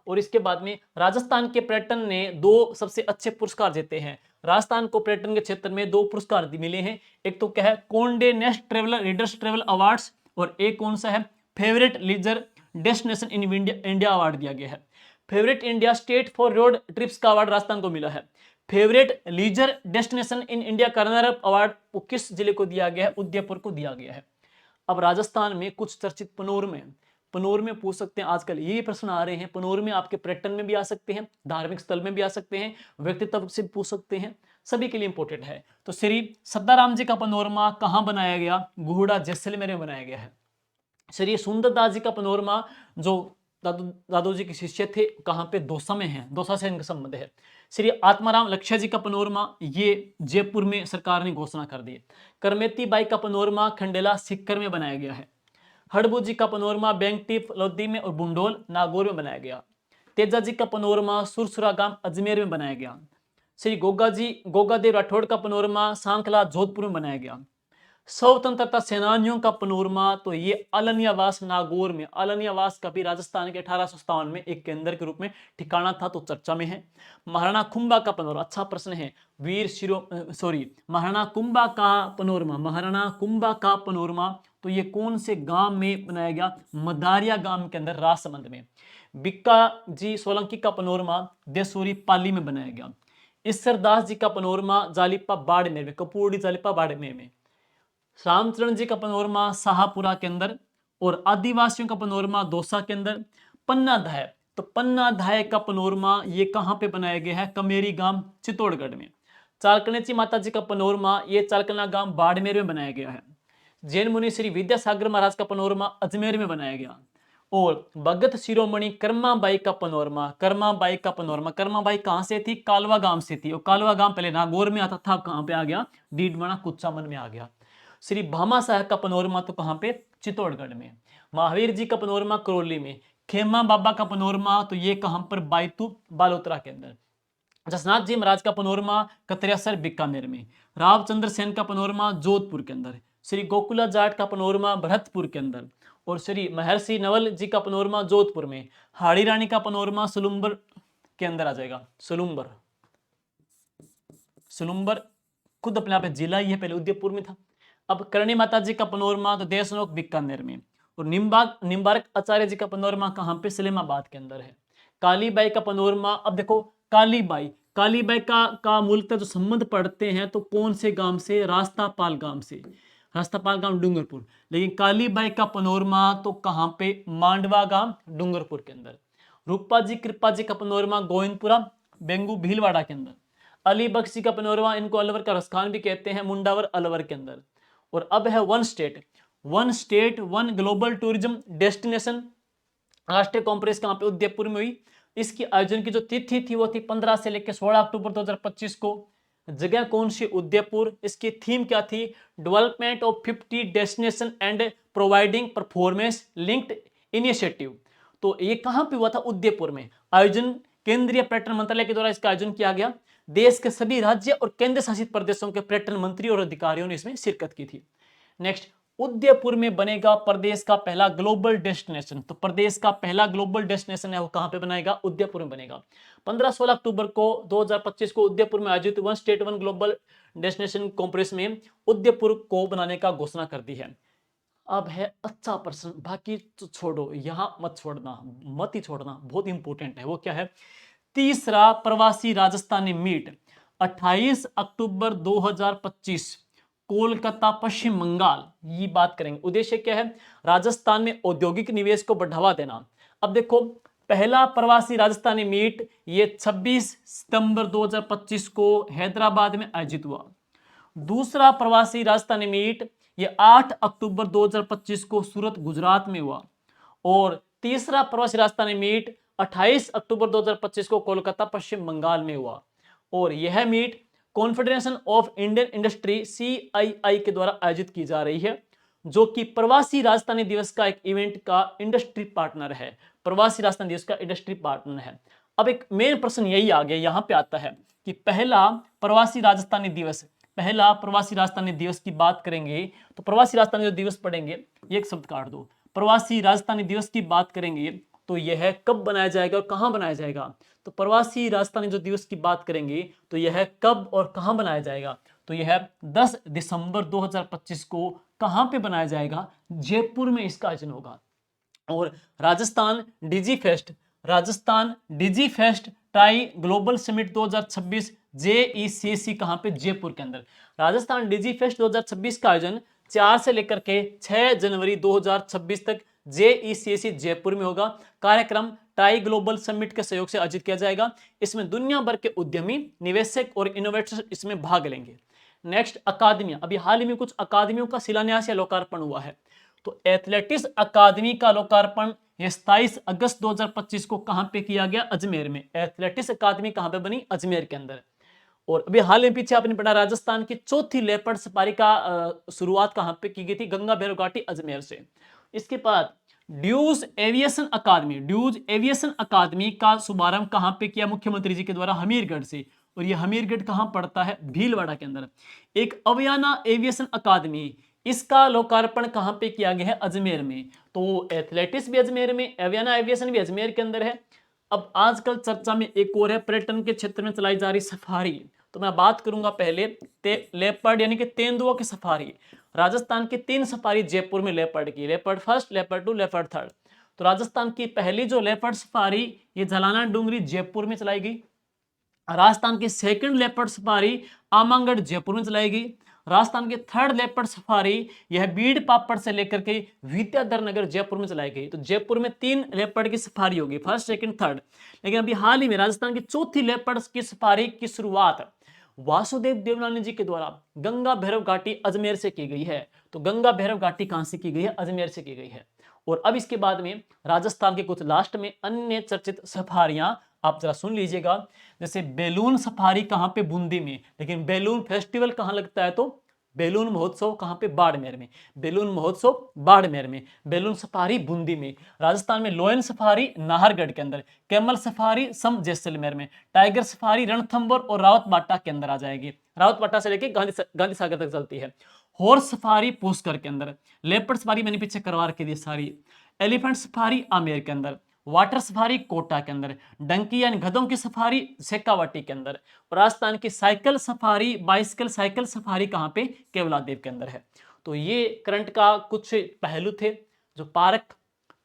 [SPEAKER 1] और इसके बाद में राजस्थान के पर्यटन ने 2 सबसे अच्छे पुरस्कार जीते हैं। राजस्थान को पर्यटन के क्षेत्र में 2 पुरस्कार मिले हैं। एक तो क्या है, Conde Nast traveller readers travel awards, और एक कौन सा है, favourite leisure destination in India award दिया गया है। Favourite India state for road trips का अवार्ड राजस्थान को मिला है। Favourite leisure destination in India का रनर अप अवार्ड किस जिले को दिया गया है? उदयपुर को दिया गया है। अब राजस्थान में कुछ चर्चित पनोर में पूछ सकते हैं, आजकल ये प्रश्न आ रहे हैं। पनोर में आपके पर्यटन में भी आ सकते हैं, धार्मिक स्थल में भी आ सकते हैं, व्यक्तित्व से पूछ सकते हैं, सभी के लिए इंपॉर्टेंट है। तो श्री सद्दाराम जी का पनोरमा कहाँ बनाया गया? गुहड़ा जैसलमेर में बनाया गया है। श्री सुंदरदास जी का पनोरमा जो दादू जी के शिष्य थे, कहाँ पे? दौसा में है, दौसा से इनका संबंध है। श्री आत्माराम लक्ष्य जी का पनोरमा ये जयपुर में सरकार ने घोषणा कर दी। करमेती बाई का पनोरमा खंडेला सीकर में बनाया गया है। हड़बू जी का पनोरमा बैंगटीप लोधी में और बुंडोल नागौर में बनाया गया। तेजा जी का पनोरमा सुरसुरा गांव अजमेर में बनाया गया। श्री गोगादेव राठौड़ का पनोरमा सांखला जोधपुर में बनाया गया। स्वतंत्रता सेनानियों का पनोरमा तो ये अलनियावास नागौर में, अलनियावास का भी राजस्थान के 1857 में एक केंद्र के रूप में ठिकाना था, तो चर्चा में है। महाराणा कुंभा का पनोरमा, अच्छा प्रश्न है, महाराणा कुंभा का पनोरमा, महाराणा कुंभा का पनोरमा तो ये कौन से गांव में बनाया गया? मदारिया गांव के अंदर, राजसमंद में। बिक्का जी सोलंकी का पनोरमा देसोरी पाली में बनाया गया। ईश्वरदास जी का पनोरमा जालिपा बाड़मेर में, कपूरडी जालिपा बाड़मेर में। रामचरण जी का पनोरमा शाहपुरा के अंदर, और आदिवासियों का पनोरमा दौसा के अंदर। पन्नाधाय, तो पन्नाधाय का पनोरमा ये कहाँ पे बनाया गया है? कमेरी गांव चित्तौड़गढ़ में। चालकनेची माता जी का पनोरमा ये चालकना गांव बाड़मेर में बनाया गया है। जैन मुनि श्री विद्यासागर महाराज का पनोरमा अजमेर में बनाया गया। और भगत शिरोमणि कर्माबाई का पनोरमा, कर्माबाई का पनोरमा, कर्माबाई कहां से थी? कालवा गांव से थी, और कालवा गांव पहले नागौर में आता था, कहां पे आ गया? डीडवाना कुचामन में आ गया। श्री भामा साहब का पनोरमा तो कहां पे? चित्तौड़गढ़ में। महावीर जी का पनोरमा करौली में। खेमा बाबा का पनोरमा तो ये कहां पर? बायतू बालोतरा के अंदर। जसनाथ जी महाराज का पनोरमा कतरियासर बीकानेर में। रामचंद्र सेन का पनोरमा जोधपुर के अंदर। श्री गोकुला जाट का पनोरमा भरतपुर के अंदर। और श्री महर्षि नवल जी का पनोरमा जोधपुर में। हाड़ी रानी का पनोरमा सुलुम्बर के अंदर आ जाएगा, सुलुम्बर खुद अपने आप जिला ही है, पहले उदयपुर में था। अब करणी माता जी का पनोरमा तो देशनोक बीकानेर में। और निम्बारक आचार्य जी का पनोरमा कहां पे? सलेमाबाद के अंदर है। कालीबाई का पनोरमा, अब देखो कालीबाई का मूलतः जो संबंध पढ़ते हैं तो कौन से गांव से? रास्तापाल गांव से, रास्तापाल गांव डूंगरपुर। लेकिन कालीबाई का पनोरमा तो कहां पे? मांडवा गांव डूंगरपुर के अंदर। रूपा जी कृपा जी का पनोरमा गोविंदपुरा बेंगू भीलवाड़ा के अंदर। अली बख्श जी का पनोरमा, इनको अलवर का रसखान भी कहते हैं, मुंडावर अलवर के अंदर। और अब है one state one global tourism destination राष्ट्रीय कॉन्फ्रेंस कहां पे? उदयपुर में हुई। इसकी आयोजन की जो तिथि थी वो थी 15 से लेकर 16 अक्टूबर 2025 को। जगह कौन सी? उदयपुर। इसकी थीम क्या थी? Development of 50 destination and providing performance linked initiative. तो ये कहां पे हुआ था? उदयपुर में। आयोजन केंद्रीय पर्यटन मंत्रालय के द्वारा इसका आयोजन किया गया। देश के सभी राज्य और केंद्र शासित प्रदेशों के पर्यटन मंत्री और अधिकारियों ने इसमें शिरकत की थी। नेक्स्ट, उदयपुर में बनेगा प्रदेश का पहला ग्लोबल डेस्टिनेशन। तो प्रदेश का पहला ग्लोबल डेस्टिनेशन है वो कहां पे बनाएगा? उदयपुर में बनेगा। 15-16 अक्टूबर को 2025 को उदयपुर में आयोजित one state one global destination conference में उदयपुर को बनाने का घोषणा कर दी है। अब है अच्छा प्रश्न, बाकी तो छोड़ो, यहां मत ही छोड़ना, बहुत इंपॉर्टेंट है। वो क्या है? तीसरा प्रवासी राजस्थानी मीट 28 अक्टूबर 2025 कोलकाता पश्चिम बंगाल, ये बात करेंगे। उद्देश्य क्या है? राजस्थान में औद्योगिक निवेश को बढ़ावा देना। अब देखो, पहला प्रवासी राजस्थानी मीट ये 26 सितंबर 2025 को हैदराबाद में आयोजित हुआ। दूसरा प्रवासी राजस्थानी मीट ये 8 अक्टूबर 2025 को सूरत गुजरात में हुआ। और तीसरा प्रवासी राजस्थानी मीट 28 अक्टूबर 2025 को कोलकाता पश्चिम बंगाल में हुआ। और यह meet confederation of Indian industry CII के द्वारा आयोजित की जा रही है, जो कि प्रवासी राजधानी दिवस का एक इवेंट का इंडस्ट्री पार्टनर है। प्रवासी राजधानी दिवस का इंडस्ट्री पार्टनर है। अब एक मेन प्रश्न यही आ गया, यहां पे आता है कि पहला प्रवासी राजधानी दिवस की बात करेंगे तो प्रवासी राजधानी दिवस पढ़ेंगे, एक शब्द काट दो, प्रवासी राजधानी दिवस की बात करेंगे तो यह कब बनाया जाएगा और कहां बनाया जाएगा। तो प्रवासी राजधानी जो दिवस की बात करेंगे तो यह कब और कहां बनाया जाएगा, तो यह 10 दिसंबर 2025 को कहां पे बनाया जाएगा, जयपुर में इसका आयोजन होगा। और Rajasthan digi fest TiE global summit 2026 JECC कहां पे, जयपुर के अंदर। राजस्थान डिजी फेस्ट 2026 का आयोजन 4 से लेकर के 6 जनवरी 2026 तक JECC जयपुर में होगा। कार्यक्रम टाई ग्लोबल समिट के सहयोग से आयोजित किया जाएगा। इसमें दुनिया भर के उद्यमी, निवेशक और इनोवेटर्स इसमें भाग लेंगे। नेक्स्ट, अकादमियां। अभी हाल ही में कुछ अकादमियों का शिलान्यास या लोकार्पण हुआ है। तो एथलेटिक्स अकादमी का लोकार्पण 27 अगस्त 2025 को कहां पे किया गया, अजमेर में। एथलेटिक्स अकादमी कहां पे बनी, अजमेर के अंदर। और अभी हाल में पीछे आपने पढ़ा, राजस्थान की चौथी लेपर्ड सफारी का शुरुआत कहां पे की गई थी, गंगा भैरव घाटी अजमेर से। इसके बाद ड्यूज एविएशन अकादमी का शुभारंभ कहां पे किया मुख्यमंत्री जी के द्वारा, हमीरगढ़ से। और यह हमीरगढ़ कहां पड़ता है, भीलवाड़ा के अंदर। एक अवियाना एविएशन अकादमी, इसका लोकार्पण कहां पे किया गया है, अजमेर में। तो एथलेटिक्स भी अजमेर में, एवियाना एविएशन भी अजमेर के अंदर है। अब आजकल चर्चा में एक और है, पर्यटन के क्षेत्र में चलाई जा रही सफारी। तो मैं बात करूंगा पहले लेपर्ड यानी कि तेंदुआ की सफारी। राजस्थान की 3 सफारी जयपुर में लेपर्ड की, leopard first, leopard 2, leopard third. तो राजस्थान की पहली जो लेपर्ड सफारी ये झलाना डूंगरी जयपुर में चलाई गई। राजस्थान की सेकंड लेपर्ड सफारी आमंगढ़ जयपुर में चलाई गई। राजस्थान की थर्ड लेपर्ड सफारी यह बीड़ पापड़ से लेकर के विद्याधर नगर जयपुर में चलाई गई। तो जयपुर में 3 लेपर्ड की सफारी होगी, फर्स्ट, सेकंड, थर्ड। लेकिन अभी हाल ही में राजस्थान की चौथी लेपर्ड की सफारी की शुरुआत वासुदेव देवनानी जी के द्वारा गंगा भैरव घाटी अजमेर से की गई है। तो गंगा भैरव घाटी कहां से की गई है, अजमेर से की गई है। और अब इसके बाद में राजस्थान के कुछ लास्ट में अन्य चर्चित सफारियां आप जरा सुन लीजिएगा। जैसे बैलून सफारी कहां पे, बूंदी में। लेकिन बैलून फेस्टिवल कहां लगता है, तो बैलून महोत्सव कहां पे, बाड़मेर में। बैलून महोत्सव बाड़मेर में, बैलून सफारी बूंदी में। राजस्थान में लोयन सफारी नाहरगढ़ के अंदर, कैमल सफारी सम जैसलमेर में, टाइगर सफारी रणथंभौर और रावतबाटा के अंदर आ जाएगी। रावतबाटा से लेके गांधी सागर तक चलती है। हॉर्स सफारी पुष्कर के अंदर, लेपर्ड सफारी मैंने पीछे करवा रखी थी सारी, एलिफेंट सफारी आमेर के अंदर, वाटर सफारी कोटा के अंदर, डंकी यानी गधों की सफारी शेखावाटी के अंदर। और राजस्थान की cycle safari, bicycle cycle safari कहां पे, केवलादेव के अंदर है। तो ये करंट का कुछ पहलू थे जो पार्क,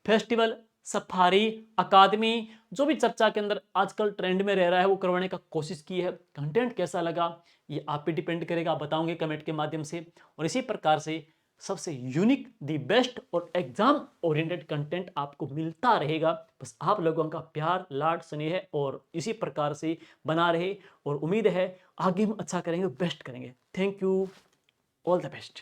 [SPEAKER 1] फेस्टिवल, सफारी, अकादमी, जो भी चर्चा के अंदर आजकल ट्रेंड में रह रहा है वो करवाने का कोशिश की है। कंटेंट कैसा लगा ये आप पे डिपेंड करेगा, आप बताओगे कमेंट के माध्यम से। और इसी प्रकार से सबसे यूनिक, दी बेस्ट और एग्जाम ओरिएंटेड कंटेंट आपको मिलता रहेगा। बस आप लोगों का प्यार, लाड, स्नेह और इसी प्रकार से बना रहे। और उम्मीद है आगे हम अच्छा करेंगे, बेस्ट करेंगे। Thank you, all the best.